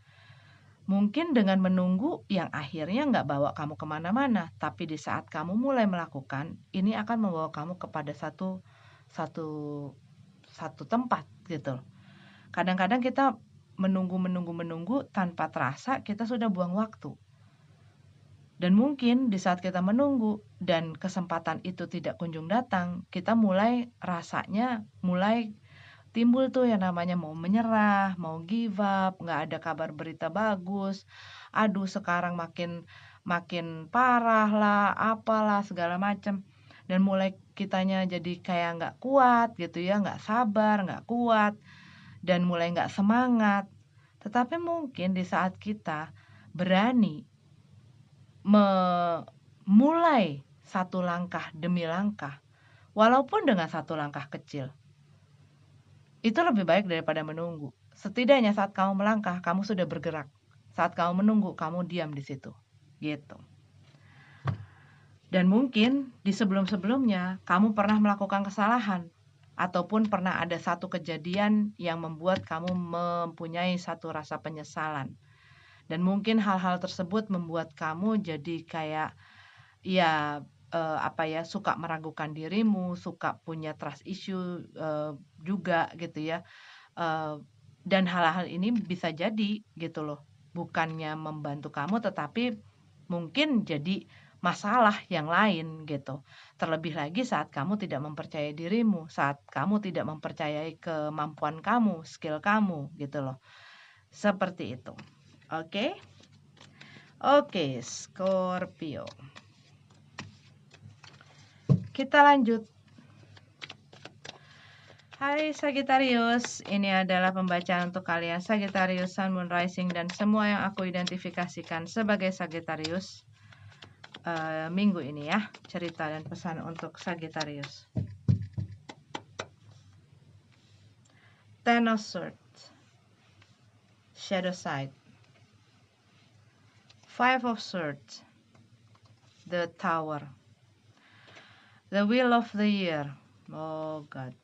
Mungkin dengan menunggu yang akhirnya nggak bawa kamu kemana-mana, tapi di saat kamu mulai melakukan, ini akan membawa kamu kepada satu satu satu tempat gitu. Kadang-kadang kita menunggu tanpa terasa kita sudah buang waktu. Dan mungkin di saat kita menunggu dan kesempatan itu tidak kunjung datang, kita rasanya mulai timbul tuh yang namanya mau menyerah, mau give up, nggak ada kabar berita bagus. Aduh, sekarang makin makin parah lah, apalah segala macam. Dan mulai kitanya jadi kayak nggak kuat gitu ya, nggak sabar, nggak kuat, dan mulai nggak semangat. Tetapi mungkin di saat kita berani memulai satu langkah demi langkah, walaupun dengan satu langkah kecil, itu lebih baik daripada menunggu. Setidaknya saat kamu melangkah, kamu sudah bergerak. Saat kamu menunggu, kamu diam di situ. Gitu. Dan mungkin di sebelum-sebelumnya, kamu pernah melakukan kesalahan. Ataupun pernah ada satu kejadian yang membuat kamu mempunyai satu rasa penyesalan. Dan mungkin hal-hal tersebut membuat kamu jadi kayak ya suka meragukan dirimu, suka punya trust issue juga gitu ya. Dan hal-hal ini bisa jadi gitu loh, bukannya membantu kamu tetapi mungkin jadi masalah yang lain gitu. Terlebih lagi saat kamu tidak mempercayai dirimu, saat kamu tidak mempercayai kemampuan kamu, skill kamu gitu loh. Seperti itu. Oke? Oke, Scorpio. Kita lanjut. Hai Sagittarius, ini adalah pembacaan untuk kalian Sagittarius, Sun, Moon, Rising, dan semua yang aku identifikasikan sebagai Sagittarius minggu ini ya. Cerita dan pesan untuk Sagittarius. Ten of Swords, Shadow Side, Five of Swords, The Tower, The Wheel of the Year, oh God,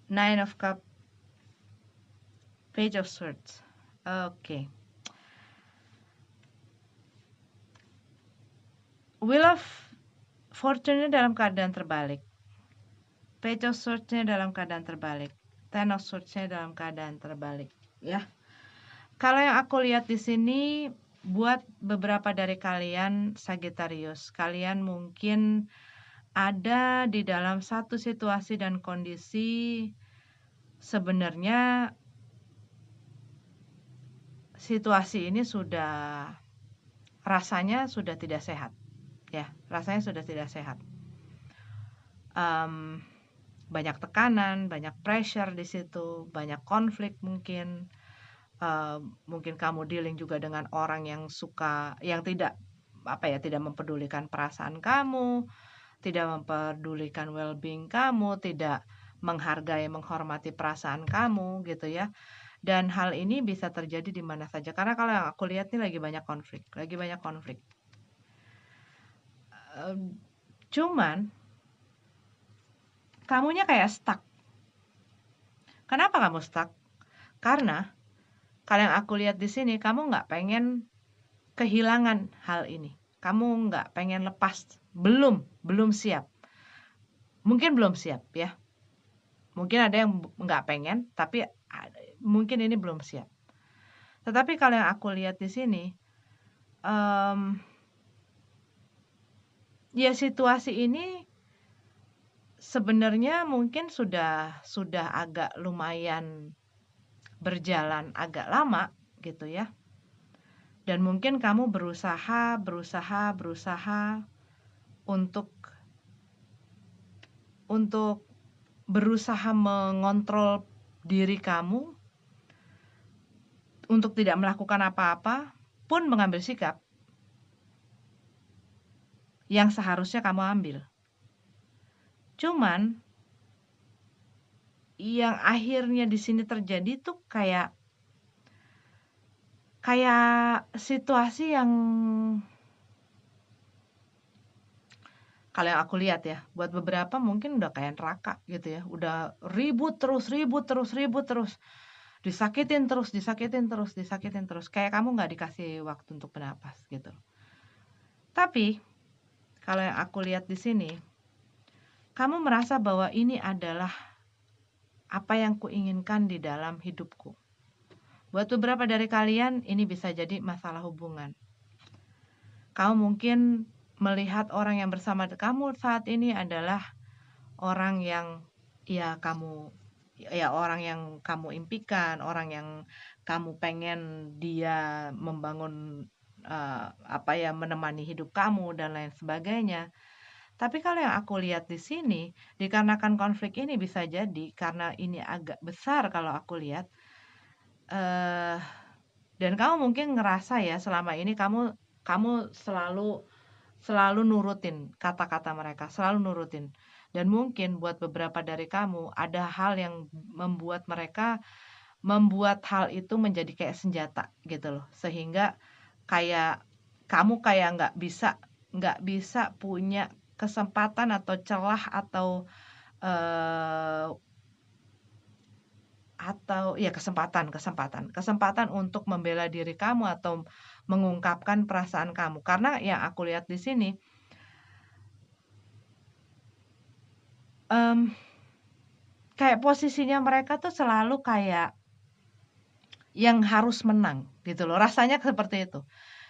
Nine of Cups, Page of Swords. Oke. Wheel of Fortune-nya dalam keadaan terbalik. Page of Swords-nya dalam keadaan terbalik. Ten of Swords-nya dalam keadaan terbalik, ya. Kalau yang aku lihat di sini buat beberapa dari kalian Sagittarius, kalian mungkin ada di dalam satu situasi dan kondisi sebenarnya situasi ini rasanya sudah tidak sehat. Ya, rasanya sudah tidak sehat. Banyak tekanan, banyak pressure di situ, banyak konflik mungkin. Mungkin kamu dealing juga dengan orang yang tidak mempedulikan perasaan kamu, tidak mempedulikan well-being kamu, tidak menghargai, menghormati perasaan kamu gitu ya. Dan hal ini bisa terjadi di mana saja. Karena kalau yang aku lihat nih lagi banyak konflik. Cuman kamunya kayak stuck. Kenapa kamu stuck? Karena kalau yang aku lihat di sini, kamu nggak pengen kehilangan hal ini. Kamu nggak pengen lepas. Belum siap. Mungkin belum siap ya. Mungkin ada yang nggak pengen, tapi mungkin ini belum siap. Tetapi kalau yang aku lihat di sini, ya situasi ini sebenarnya mungkin sudah agak lumayan berjalan agak lama gitu ya. Dan mungkin kamu berusaha untuk berusaha mengontrol diri kamu untuk tidak melakukan apa-apa pun mengambil sikap yang seharusnya kamu ambil. Cuman yang akhirnya di sini terjadi tuh kayak situasi yang kalau yang aku lihat ya, buat beberapa mungkin udah kayak neraka gitu ya, udah ribut terus, disakitin terus, kayak kamu nggak dikasih waktu untuk bernapas gitu. Tapi kalau yang aku lihat di sini, kamu merasa bahwa ini adalah apa yang kuinginkan di dalam hidupku. Buat beberapa dari kalian, ini bisa jadi masalah hubungan. Kamu mungkin melihat orang yang bersama kamu saat ini adalah orang yang orang yang kamu impikan, orang yang kamu pengen dia membangun menemani hidup kamu dan lain sebagainya. Tapi kalau yang aku lihat di sini, dikarenakan konflik ini bisa jadi karena ini agak besar kalau aku lihat, dan kamu mungkin ngerasa ya selama ini kamu selalu nurutin kata-kata mereka, selalu nurutin. Dan mungkin buat beberapa dari kamu ada hal yang membuat hal itu menjadi kayak senjata gitu loh. Sehingga kayak kamu kayak nggak bisa punya kesempatan atau celah atau kesempatan untuk membela diri kamu atau mengungkapkan perasaan kamu. Karena yang aku lihat di sini, kayak posisinya mereka tuh selalu kayak yang harus menang gitu loh. Rasanya seperti itu.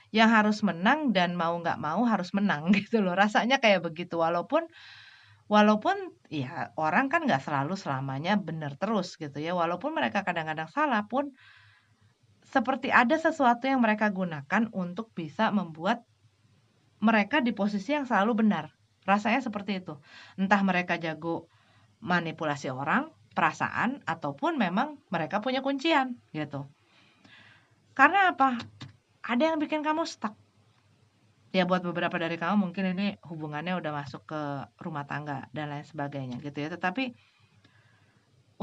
Yang harus menang dan mau nggak mau harus menang gitu loh. Rasanya kayak begitu. Walaupun ya orang kan nggak selalu selamanya benar terus gitu ya. Walaupun mereka kadang-kadang salah pun seperti ada sesuatu yang mereka gunakan untuk bisa membuat mereka di posisi yang selalu benar. Rasanya seperti itu. Entah mereka jago manipulasi orang, perasaan, ataupun memang mereka punya kuncian gitu. Karena apa? Ada yang bikin kamu stuck. Ya buat beberapa dari kamu mungkin ini hubungannya udah masuk ke rumah tangga dan lain sebagainya gitu ya. Tetapi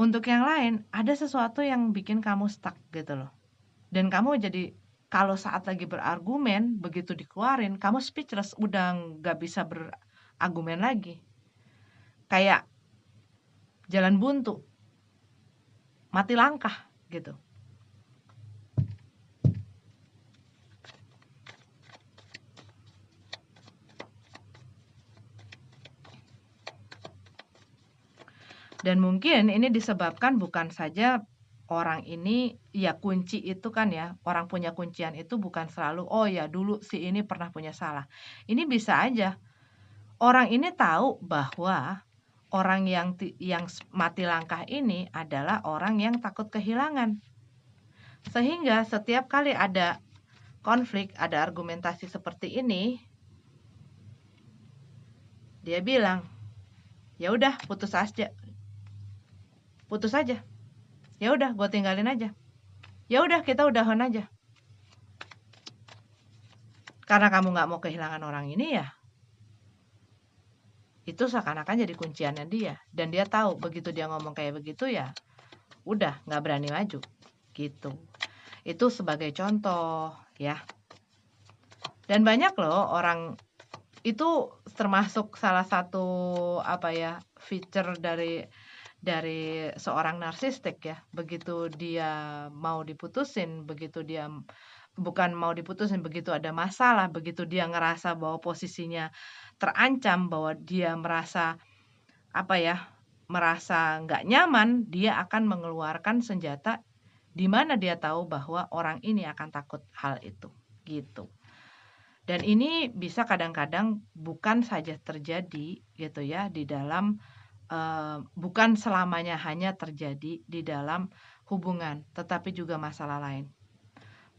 untuk yang lain ada sesuatu yang bikin kamu stuck gitu loh. Dan kamu jadi kalau saat lagi berargumen begitu dikeluarin kamu speechless, udah nggak bisa berargumen lagi. Kayak jalan buntu, mati langkah gitu. Dan mungkin ini disebabkan bukan saja orang ini ya kunci itu kan ya, orang punya kuncian itu bukan selalu, oh ya dulu si ini pernah punya salah. Ini bisa aja orang ini tahu bahwa orang yang mati langkah ini adalah orang yang takut kehilangan. Sehingga setiap kali ada konflik, ada argumentasi seperti ini, dia bilang, ya udah putus aja. Ya udah gue tinggalin aja. Ya udah kita udahan aja. Karena kamu nggak mau kehilangan orang ini ya, itu seakan-akan jadi kunciannya dia. Dan dia tahu begitu dia ngomong kayak begitu ya, udah nggak berani maju gitu. Itu sebagai contoh ya. Dan banyak loh orang itu termasuk salah satu feature dari seorang narsistik ya. Begitu dia mau diputusin, begitu ada masalah, begitu dia ngerasa bahwa posisinya terancam, bahwa dia merasa merasa nggak nyaman, dia akan mengeluarkan senjata di mana dia tahu bahwa orang ini akan takut hal itu, gitu. Dan ini bisa kadang-kadang bukan saja terjadi gitu ya di dalam bukan selamanya hanya terjadi di dalam hubungan, tetapi juga masalah lain.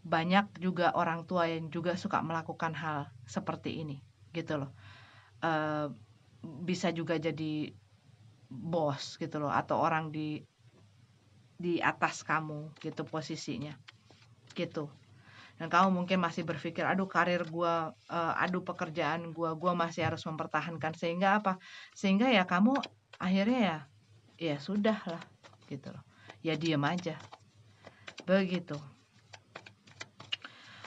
Banyak juga orang tua yang juga suka melakukan hal seperti ini, gitu loh. Bisa juga jadi bos gitu loh, atau orang di atas kamu gitu posisinya, gitu. Dan kamu mungkin masih berpikir, aduh karir gua, aduh pekerjaan gua masih harus mempertahankan, sehingga sehingga ya kamu akhirnya ya sudah lah gitu loh, ya diem aja begitu.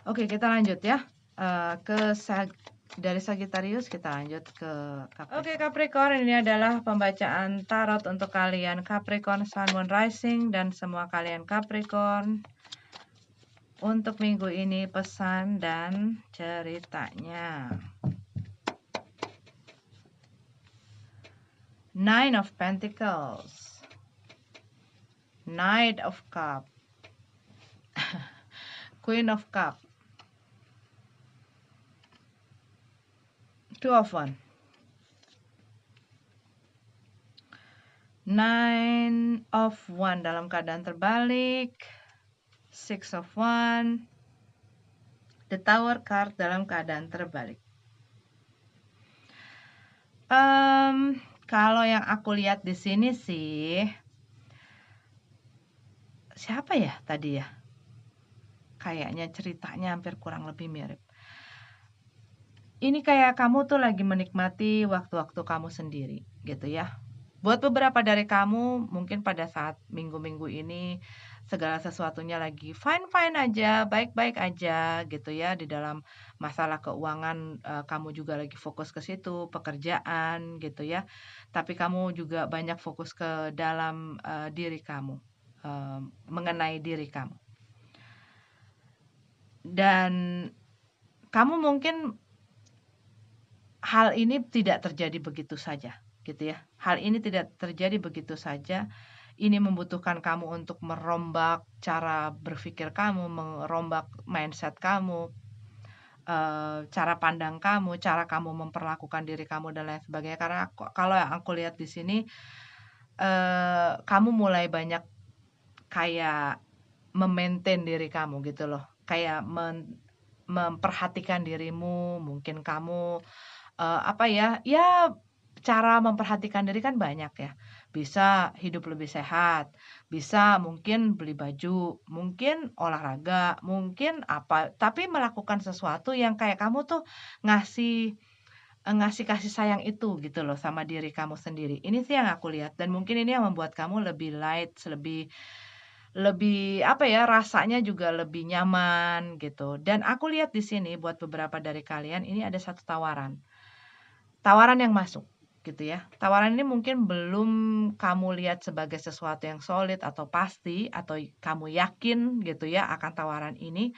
Oke, kita lanjut ya. Dari Sagittarius kita lanjut ke Capricorn. Oke, Capricorn, ini adalah pembacaan tarot untuk kalian Capricorn, Sun, Moon, Rising, dan semua kalian Capricorn. Untuk minggu ini pesan dan ceritanya. Nine of Pentacles, Knight of Cup, Queen of Cup, Two of Wands, Nine of Wands dalam keadaan terbalik, Six of Wands, The Tower card dalam keadaan terbalik. Kalau yang aku lihat di sini sih, siapa ya tadi ya? Kayaknya ceritanya hampir kurang lebih mirip. Ini kayak kamu tuh lagi menikmati waktu-waktu kamu sendiri gitu ya. Buat beberapa dari kamu mungkin pada saat minggu-minggu ini segala sesuatunya lagi fine-fine aja, baik-baik aja gitu ya. Di dalam masalah keuangan kamu juga lagi fokus ke situ, pekerjaan gitu ya. Tapi kamu juga banyak fokus ke dalam diri kamu, mengenai diri kamu. Dan kamu mungkin hal ini tidak terjadi begitu saja gitu ya. Hal ini tidak terjadi begitu saja. Ini membutuhkan kamu untuk merombak cara berpikir kamu, merombak mindset kamu, cara pandang kamu, cara kamu memperlakukan diri kamu dan lain sebagainya. Karena kalau yang aku lihat di sini, kamu mulai banyak kayak memaintain diri kamu gitu loh. Kayak memperhatikan dirimu, mungkin kamu cara memperhatikan diri kan banyak ya. Bisa hidup lebih sehat, bisa mungkin beli baju, mungkin olahraga, mungkin tapi melakukan sesuatu yang kayak kamu tuh ngasih kasih sayang itu gitu loh sama diri kamu sendiri. Ini sih yang aku lihat, dan mungkin ini yang membuat kamu lebih light, lebih rasanya juga lebih nyaman gitu. Dan aku lihat di sini buat beberapa dari kalian ini ada satu tawaran yang masuk gitu ya. Tawaran ini mungkin belum kamu lihat sebagai sesuatu yang solid atau pasti, atau kamu yakin gitu ya akan tawaran ini.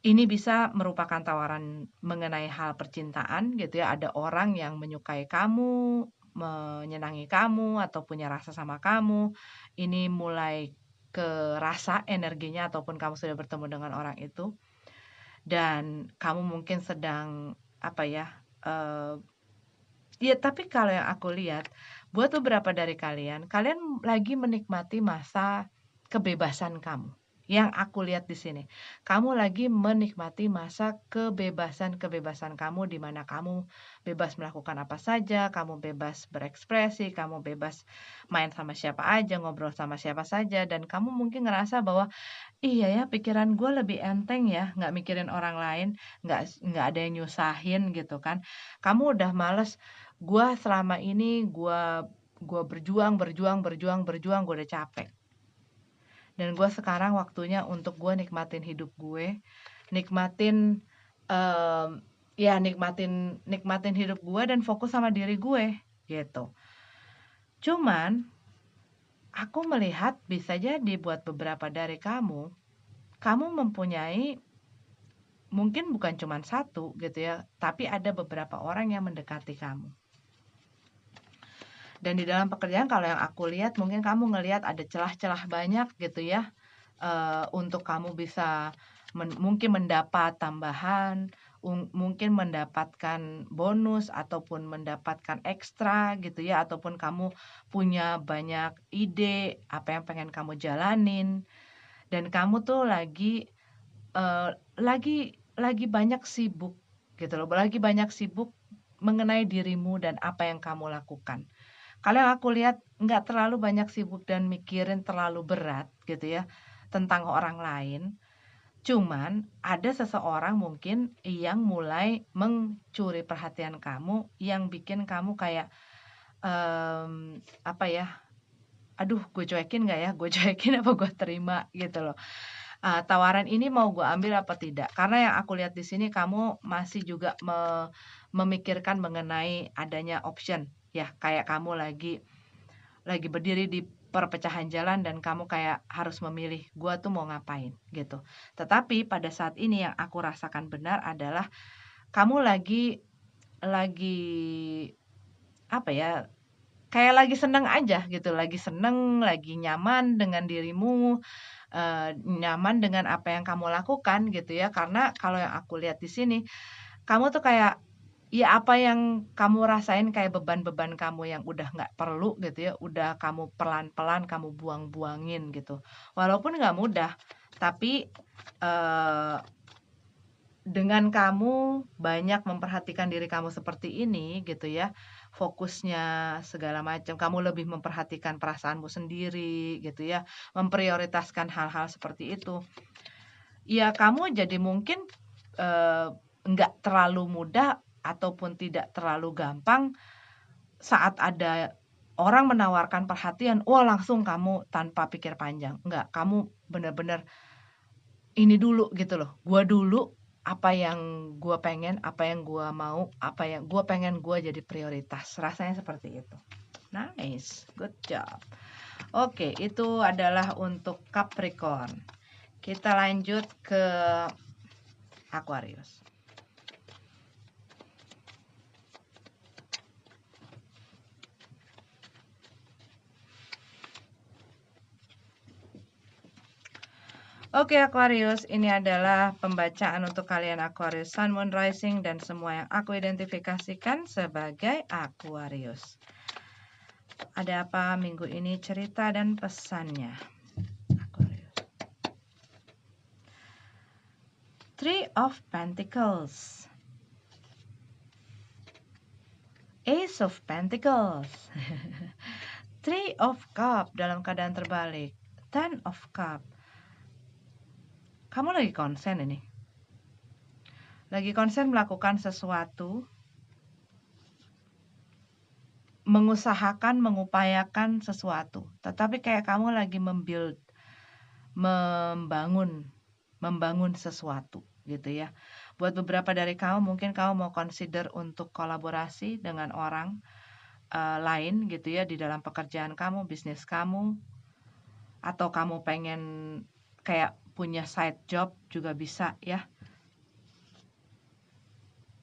Ini bisa merupakan tawaran mengenai hal percintaan gitu ya. Ada orang yang menyukai kamu, menyenangi kamu, atau punya rasa sama kamu. Ini mulai kerasa energinya, ataupun kamu sudah bertemu dengan orang itu. Dan kamu mungkin sedang tapi kalau yang aku lihat, buat beberapa dari kalian lagi menikmati masa kebebasan kamu. Yang aku lihat di sini, kamu lagi menikmati masa kebebasan kamu, di mana kamu bebas melakukan apa saja, kamu bebas berekspresi, kamu bebas main sama siapa aja, ngobrol sama siapa saja, dan kamu mungkin ngerasa bahwa, iya ya, pikiran gue lebih enteng ya, nggak mikirin orang lain, nggak ada yang nyusahin gitu kan. Kamu udah males, gue selama ini gue berjuang, gue udah capek. Dan gue sekarang waktunya untuk gue nikmatin hidup gue, nikmatin ya nikmatin hidup gue dan fokus sama diri gue gitu. Cuman aku melihat bisa jadi buat beberapa dari kamu mempunyai mungkin bukan cuma satu gitu ya, tapi ada beberapa orang yang mendekati kamu. Dan di dalam pekerjaan kalau yang aku lihat mungkin kamu ngelihat ada celah-celah banyak gitu ya, untuk kamu bisa mungkin mendapat tambahan, mungkin mendapatkan bonus ataupun mendapatkan ekstra gitu ya, ataupun kamu punya banyak ide apa yang pengen kamu jalanin dan kamu tuh eee, lagi banyak sibuk gitu loh, lagi banyak sibuk mengenai dirimu dan apa yang kamu lakukan. Kalau yang aku lihat nggak terlalu banyak sibuk dan mikirin terlalu berat gitu ya, tentang orang lain. Cuman ada seseorang mungkin yang mulai mencuri perhatian kamu, yang bikin kamu kayak, apa ya, "Aduh gue cuekin nggak ya? Gue cuekin apa gue terima?" Gitu loh. Tawaran ini mau gue ambil apa tidak? Karena yang aku lihat di sini kamu masih juga memikirkan mengenai adanya option, ya, kayak kamu lagi berdiri di perpecahan jalan dan kamu kayak harus memilih, "Gua tuh mau ngapain?" Gitu. Tetapi pada saat ini yang aku rasakan benar adalah kamu lagi apa ya, kayak lagi seneng aja gitu, lagi seneng, lagi nyaman dengan dirimu, nyaman dengan apa yang kamu lakukan gitu ya. Karena kalau yang aku lihat di sini, kamu tuh kayak, ya apa yang kamu rasain kayak beban-beban kamu yang udah nggak perlu gitu ya, udah kamu pelan-pelan kamu buang-buangin gitu. Walaupun nggak mudah, tapi, eee, dengan kamu banyak memperhatikan diri kamu seperti ini gitu ya, fokusnya segala macam, kamu lebih memperhatikan perasaanmu sendiri gitu ya, memprioritaskan hal-hal seperti itu. Ya kamu jadi mungkin, eee, nggak terlalu mudah ataupun tidak terlalu gampang saat ada orang menawarkan perhatian, wah langsung kamu tanpa pikir panjang. Enggak, kamu bener-bener ini dulu gitu loh, gua dulu, apa yang gua pengen, apa yang gua mau, apa yang gua pengen gua jadi prioritas, rasanya seperti itu. Nice, good job. Oke, itu adalah untuk Capricorn. Kita lanjut ke Aquarius. Oke Aquarius, ini adalah pembacaan untuk kalian Aquarius Sun, Moon, Rising dan semua yang aku identifikasikan sebagai Aquarius. Ada apa minggu ini cerita dan pesannya? Aquarius. Three of Pentacles, Ace of Pentacles, Three of Cup dalam keadaan terbalik, Ten of Cup. Kamu lagi konsen ini. Lagi konsen melakukan sesuatu, mengusahakan, mengupayakan sesuatu. Tetapi kayak kamu lagi membangun sesuatu gitu ya. Buat beberapa dari kamu mungkin kamu mau consider untuk kolaborasi dengan orang lain gitu ya di dalam pekerjaan kamu, bisnis kamu, atau kamu pengen kayak punya side job juga bisa ya.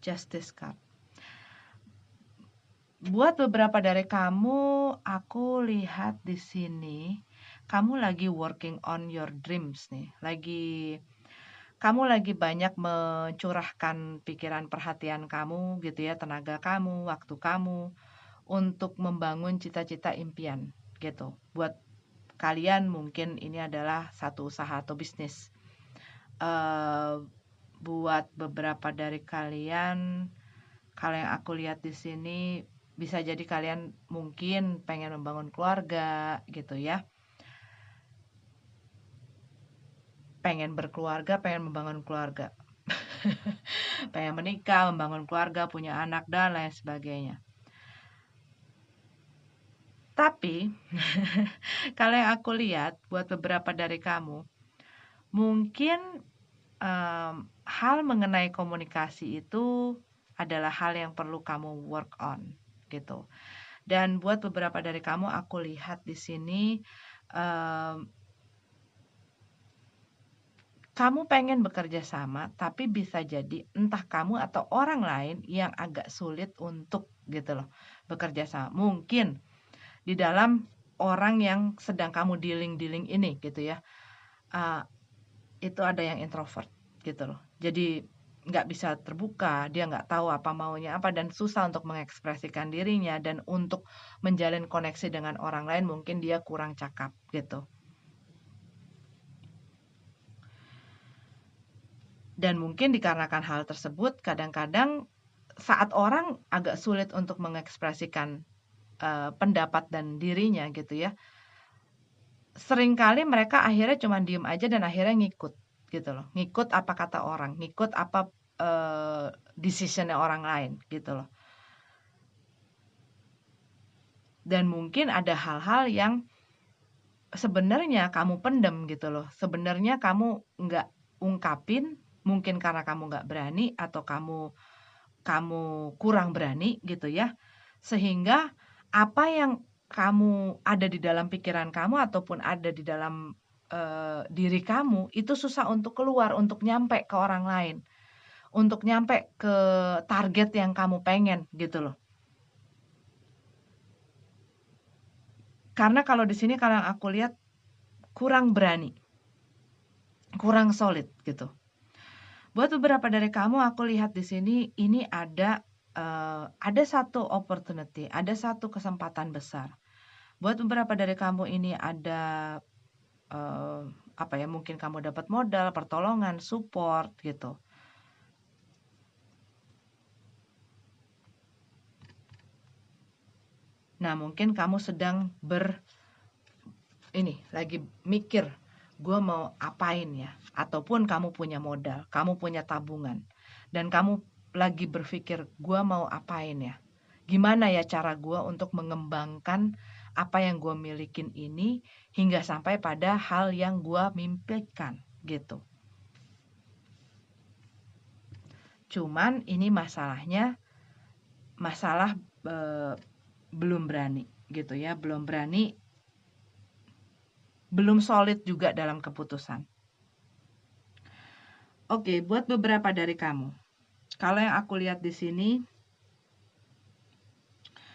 Justice Card. Buat beberapa dari kamu, aku lihat di sini kamu lagi working on your dreams nih. Kamu lagi banyak mencurahkan pikiran perhatian kamu gitu ya, tenaga kamu, waktu kamu untuk membangun cita-cita impian gitu. Buat kalian mungkin ini adalah satu usaha atau bisnis. Buat beberapa dari kalian, kalau yang aku lihat di sini bisa jadi kalian mungkin pengen membangun keluarga gitu ya. Pengen berkeluarga, pengen membangun keluarga. Pengen menikah, membangun keluarga, punya anak dan lain sebagainya. Tapi kalau yang aku lihat buat beberapa dari kamu, mungkin hal mengenai komunikasi itu adalah hal yang perlu kamu work on gitu. Dan buat beberapa dari kamu aku lihat di sini, kamu pengen bekerja sama, tapi bisa jadi entah kamu atau orang lain yang agak sulit untuk gitu loh, bekerja sama. Mungkin di dalam orang yang sedang kamu dealing ini gitu ya, eee, itu ada yang introvert gitu loh. Jadi nggak bisa terbuka, dia nggak tahu apa maunya apa dan susah untuk mengekspresikan dirinya dan untuk menjalin koneksi dengan orang lain mungkin dia kurang cakap gitu. Dan mungkin dikarenakan hal tersebut kadang-kadang saat orang agak sulit untuk mengekspresikan, pendapat dan dirinya gitu ya, seringkali mereka akhirnya cuma diem aja dan akhirnya ngikut gitu loh, ngikut apa kata orang, ngikut apa, decision-nya orang lain gitu loh. Dan mungkin ada hal-hal yang sebenarnya kamu pendem gitu loh, sebenarnya kamu nggak ungkapin, mungkin karena kamu nggak berani atau kamu kamu kurang berani gitu ya, sehingga apa yang kamu ada di dalam pikiran kamu ataupun ada di dalam, diri kamu itu susah untuk keluar, untuk nyampe ke orang lain, untuk nyampe ke target yang kamu pengen gitu loh. Karena kalau di sini kalau yang aku lihat kurang berani, kurang solid gitu. Buat beberapa dari kamu aku lihat di sini ini ada satu opportunity, ada satu kesempatan besar. Buat beberapa dari kamu ini ada, eee, apa ya, mungkin kamu dapat modal, pertolongan, support gitu. Nah mungkin kamu sedang lagi mikir, "Gua mau apain ya?" Ataupun kamu punya modal, kamu punya tabungan, dan kamu lagi berpikir, "Gua mau apain ya? Gimana ya cara gua untuk mengembangkan apa yang gua milikin ini hingga sampai pada hal yang gua mimpikan?" Gitu. Cuman ini masalahnya, masalah, eee, belum berani gitu ya, belum solid juga dalam keputusan. Oke, buat beberapa dari kamu, kalau yang aku lihat di sini,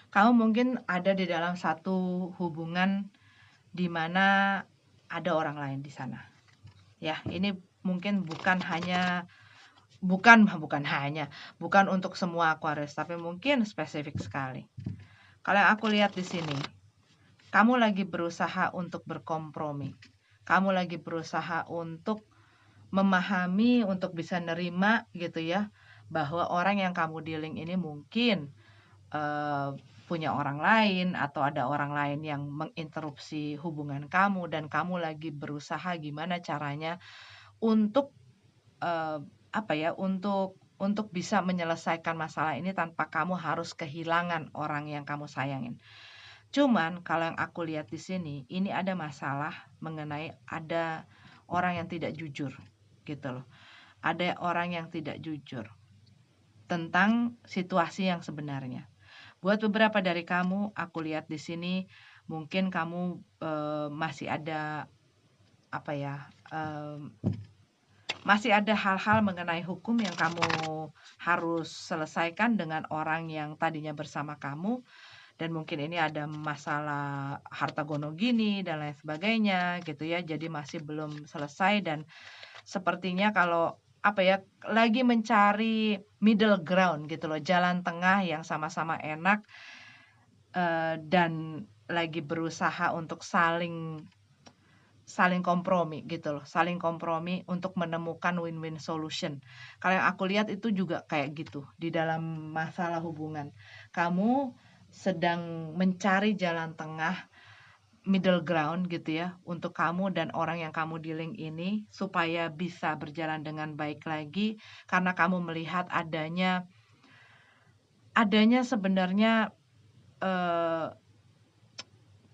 kamu mungkin ada di dalam satu hubungan di mana ada orang lain di sana. Ya, ini mungkin bukan untuk semua Aquarius, tapi mungkin spesifik sekali. Kalau yang aku lihat di sini, kamu lagi berusaha untuk berkompromi. Kamu lagi berusaha untuk memahami, untuk bisa nerima gitu ya, bahwa orang yang kamu dealing ini mungkin punya orang lain atau ada orang lain yang menginterupsi hubungan kamu dan kamu lagi berusaha gimana caranya untuk, apa ya, untuk bisa menyelesaikan masalah ini tanpa kamu harus kehilangan orang yang kamu sayangin. Cuman kalau yang aku lihat di sini, ini ada masalah mengenai ada orang yang tidak jujur, gitu loh. Ada orang yang tidak jujur tentang situasi yang sebenarnya. Buat beberapa dari kamu, aku lihat di sini mungkin kamu, masih ada, apa ya, masih ada hal-hal mengenai hukum yang kamu harus selesaikan dengan orang yang tadinya bersama kamu. Dan mungkin ini ada masalah harta gono gini dan lain sebagainya gitu ya. Jadi masih belum selesai dan sepertinya kalau apa ya, lagi mencari middle ground gitu loh, jalan tengah yang sama-sama enak, dan lagi berusaha untuk saling saling kompromi gitu loh, saling kompromi untuk menemukan win-win solution. Kalau yang aku lihat itu juga kayak gitu di dalam masalah hubungan. Kamu sedang mencari jalan tengah, middle ground gitu ya, untuk kamu dan orang yang kamu dealing ini supaya bisa berjalan dengan baik lagi karena kamu melihat adanya sebenarnya, eee,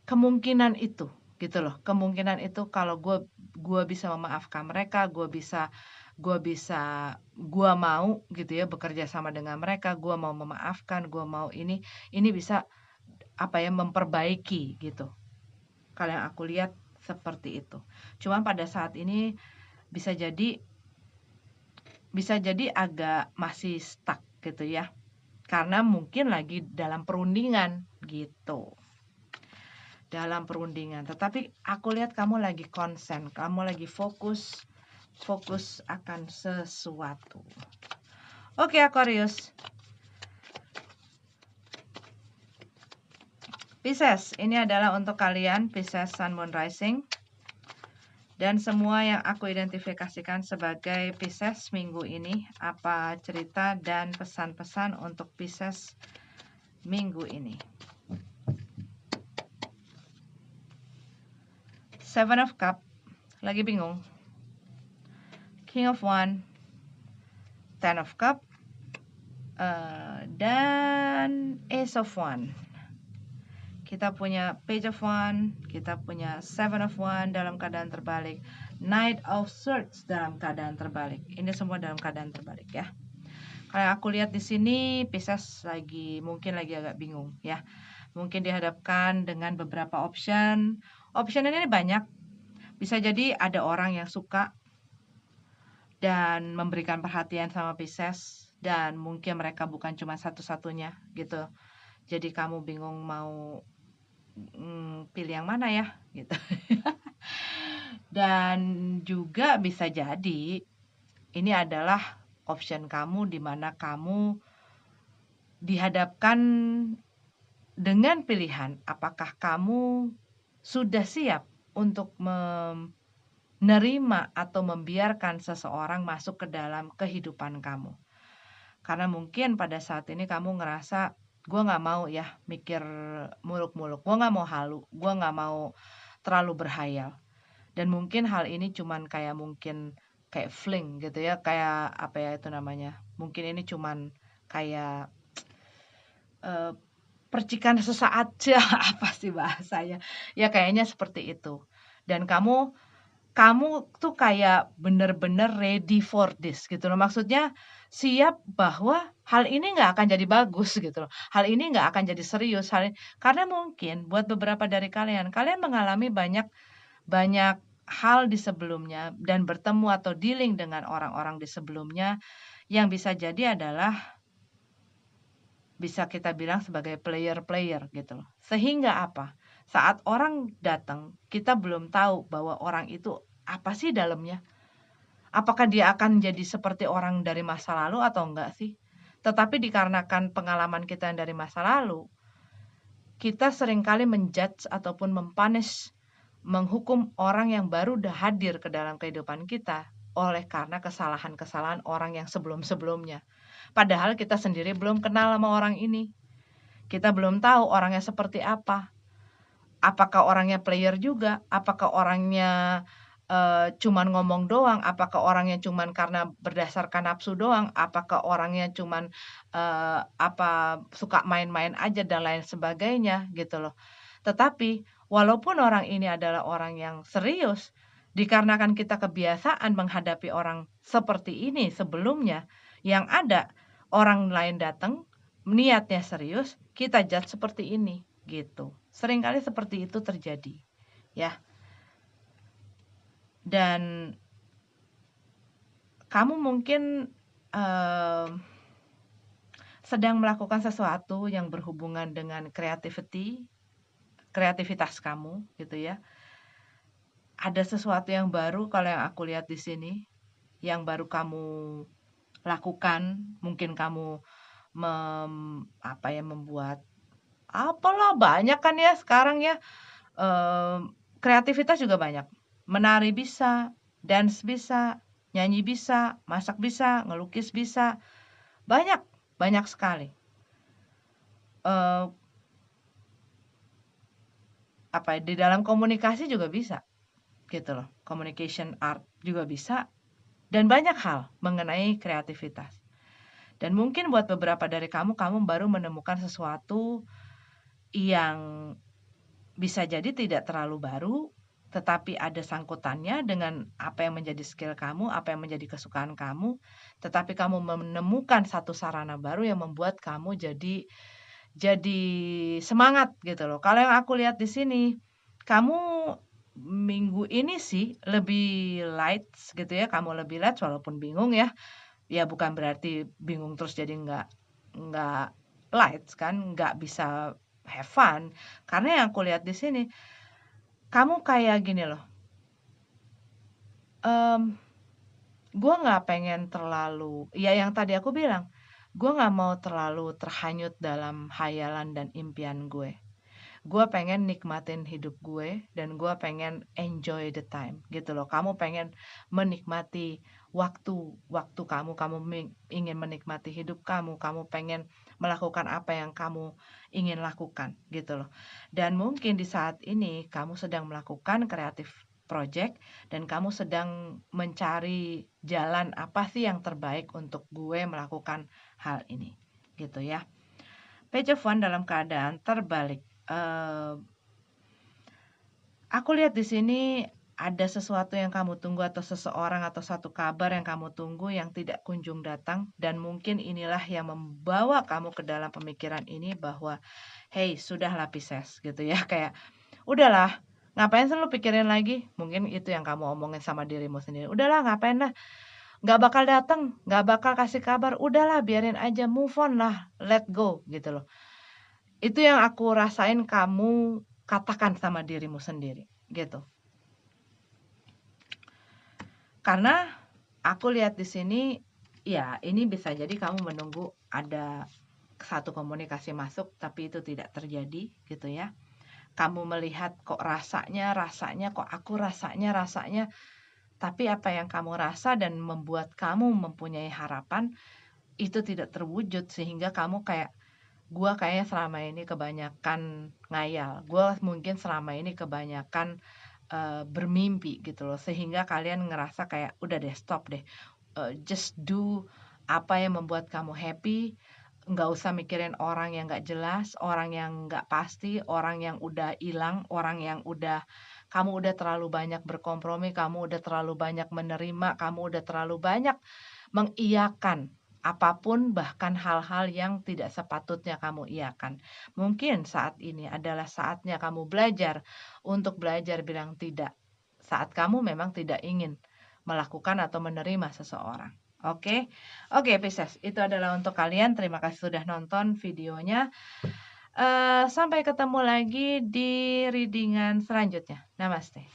kemungkinan itu gitu loh, kemungkinan itu kalau gue bisa memaafkan mereka, gue bisa gua mau gitu ya bekerja sama dengan mereka, gua mau memaafkan, gua mau ini bisa memperbaiki gitu. Kalau yang aku lihat seperti itu. Cuma pada saat ini bisa jadi agak masih stuck gitu ya. Karena mungkin lagi dalam perundingan gitu. Dalam perundingan. Tetapi aku lihat kamu lagi konsen, kamu lagi fokus akan sesuatu. Oke, Aquarius. Pisces, ini adalah untuk kalian Pisces Sun Moon Rising. Dan semua yang aku identifikasikan sebagai Pisces minggu ini, apa cerita dan pesan-pesan untuk Pisces minggu ini. Seven of Cups, lagi bingung. King of Wands, Ten of Cups, dan Ace of Wands. Kita punya Page of Wands, kita punya Seven of Wands dalam keadaan terbalik, Knight of Swords dalam keadaan terbalik. Ini semua dalam keadaan terbalik ya. Kalau aku lihat di sini Pisces mungkin lagi agak bingung ya. Mungkin dihadapkan dengan beberapa option. Option ini banyak. Bisa jadi ada orang yang suka dan memberikan perhatian sama Pisces, dan mungkin mereka bukan cuma satu-satunya gitu. Jadi kamu bingung mau pilih yang mana ya gitu. Dan juga bisa jadi ini adalah option kamu di mana kamu dihadapkan dengan pilihan apakah kamu sudah siap untuk menerima atau membiarkan seseorang masuk ke dalam kehidupan kamu. Karena mungkin pada saat ini kamu ngerasa gue gak mau ya mikir muluk-muluk, gue gak mau halu, gue gak mau terlalu berhayal. Dan mungkin hal ini cuman kayak fling gitu ya, kayak mungkin ini cuman kayak percikan sesaat ya, apa sih bahasanya, ya kayaknya seperti itu. Dan kamu tuh kayak bener-bener ready for this gitu loh, maksudnya siap bahwa hal ini nggak akan jadi bagus gitu loh, hal ini nggak akan jadi serius, karena mungkin buat beberapa dari kalian mengalami banyak hal di sebelumnya dan bertemu atau dealing dengan orang-orang di sebelumnya yang bisa jadi adalah bisa kita bilang sebagai player gitu loh. Sehingga apa? Saat orang datang, kita belum tahu bahwa orang itu apa sih dalamnya. Apakah dia akan jadi seperti orang dari masa lalu atau enggak sih? Tetapi dikarenakan pengalaman kita yang dari masa lalu, kita seringkali menjudge ataupun menghukum orang yang baru hadir ke dalam kehidupan kita oleh karena kesalahan-kesalahan orang yang sebelum-sebelumnya. Padahal kita sendiri belum kenal sama orang ini. Kita belum tahu orangnya seperti apa. Apakah orangnya player juga? Apakah orangnya cuman ngomong doang? Apakah orangnya cuman karena berdasarkan nafsu doang? Apakah orangnya cuman suka main-main aja dan lain sebagainya gitu loh. Tetapi walaupun orang ini adalah orang yang serius, dikarenakan kita kebiasaan menghadapi orang seperti ini sebelumnya, yang ada orang lain datang niatnya serius, kita judge seperti ini gitu. Seringkali seperti itu terjadi ya. Dan kamu mungkin sedang melakukan sesuatu yang berhubungan dengan kreativitas kamu gitu ya. Ada sesuatu yang baru kalau yang aku lihat di sini, yang baru kamu lakukan. Mungkin kamu membuat apalah, banyak kan ya sekarang ya, kreativitas juga banyak. Menari bisa, dance bisa, nyanyi bisa, masak bisa, ngelukis bisa, banyak sekali. Di dalam komunikasi juga bisa gitu loh, communication art juga bisa, dan banyak hal mengenai kreativitas. Dan mungkin buat beberapa dari kamu baru menemukan sesuatu yang bisa jadi tidak terlalu baru, tetapi ada sangkutannya dengan apa yang menjadi skill kamu, apa yang menjadi kesukaan kamu, tetapi kamu menemukan satu sarana baru yang membuat kamu jadi semangat gitu loh. Kalau yang aku lihat di sini, kamu minggu ini sih lebih light gitu ya, kamu lebih light walaupun bingung ya. Ya bukan berarti bingung terus jadi nggak light kan, nggak bisa have fun. Karena yang aku lihat di sini, kamu kayak gini loh, gue nggak pengen terlalu, ya yang tadi aku bilang, gue nggak mau terlalu terhanyut dalam hayalan dan impian gue. Gue pengen nikmatin hidup gue dan gue pengen enjoy the time gitu loh. Kamu pengen menikmati waktu kamu ingin menikmati hidup kamu pengen melakukan apa yang kamu ingin lakukan gitu loh. Dan mungkin di saat ini kamu sedang melakukan kreatif project dan kamu sedang mencari jalan apa sih yang terbaik untuk gue melakukan hal ini gitu ya. Page of One dalam keadaan terbalik. Aku lihat di sini ada sesuatu yang kamu tunggu atau seseorang atau satu kabar yang kamu tunggu yang tidak kunjung datang dan mungkin inilah yang membawa kamu ke dalam pemikiran ini bahwa hey, sudahlah Pisces gitu ya, kayak udahlah, ngapain sih lu pikirin lagi? Mungkin itu yang kamu omongin sama dirimu sendiri. Udahlah, ngapain lah? Nggak bakal datang, nggak bakal kasih kabar. Udahlah, biarin aja, move on lah, let go gitu loh. Itu yang aku rasain kamu katakan sama dirimu sendiri, gitu. Karena aku lihat di sini, ya ini bisa jadi kamu menunggu ada satu komunikasi masuk, tapi itu tidak terjadi, gitu ya. Kamu melihat kok rasanya, kok aku rasanya, tapi apa yang kamu rasa dan membuat kamu mempunyai harapan, itu tidak terwujud, sehingga kamu kayak, gue kayaknya selama ini kebanyakan ngayal, gue mungkin selama ini kebanyakan bermimpi gitu loh, sehingga kalian ngerasa kayak udah deh stop deh, just do apa yang membuat kamu happy, nggak usah mikirin orang yang nggak jelas, orang yang nggak pasti, orang yang udah hilang, orang yang kamu udah terlalu banyak berkompromi, kamu udah terlalu banyak menerima, kamu udah terlalu banyak mengiyakan apapun, bahkan hal-hal yang tidak sepatutnya kamu iyakan. Mungkin saat ini adalah saatnya kamu belajar untuk belajar bilang tidak. Saat kamu memang tidak ingin melakukan atau menerima seseorang. Oke, oke Pisces, itu adalah untuk kalian. Terima kasih sudah nonton videonya. Sampai ketemu lagi di readingan selanjutnya. Namaste.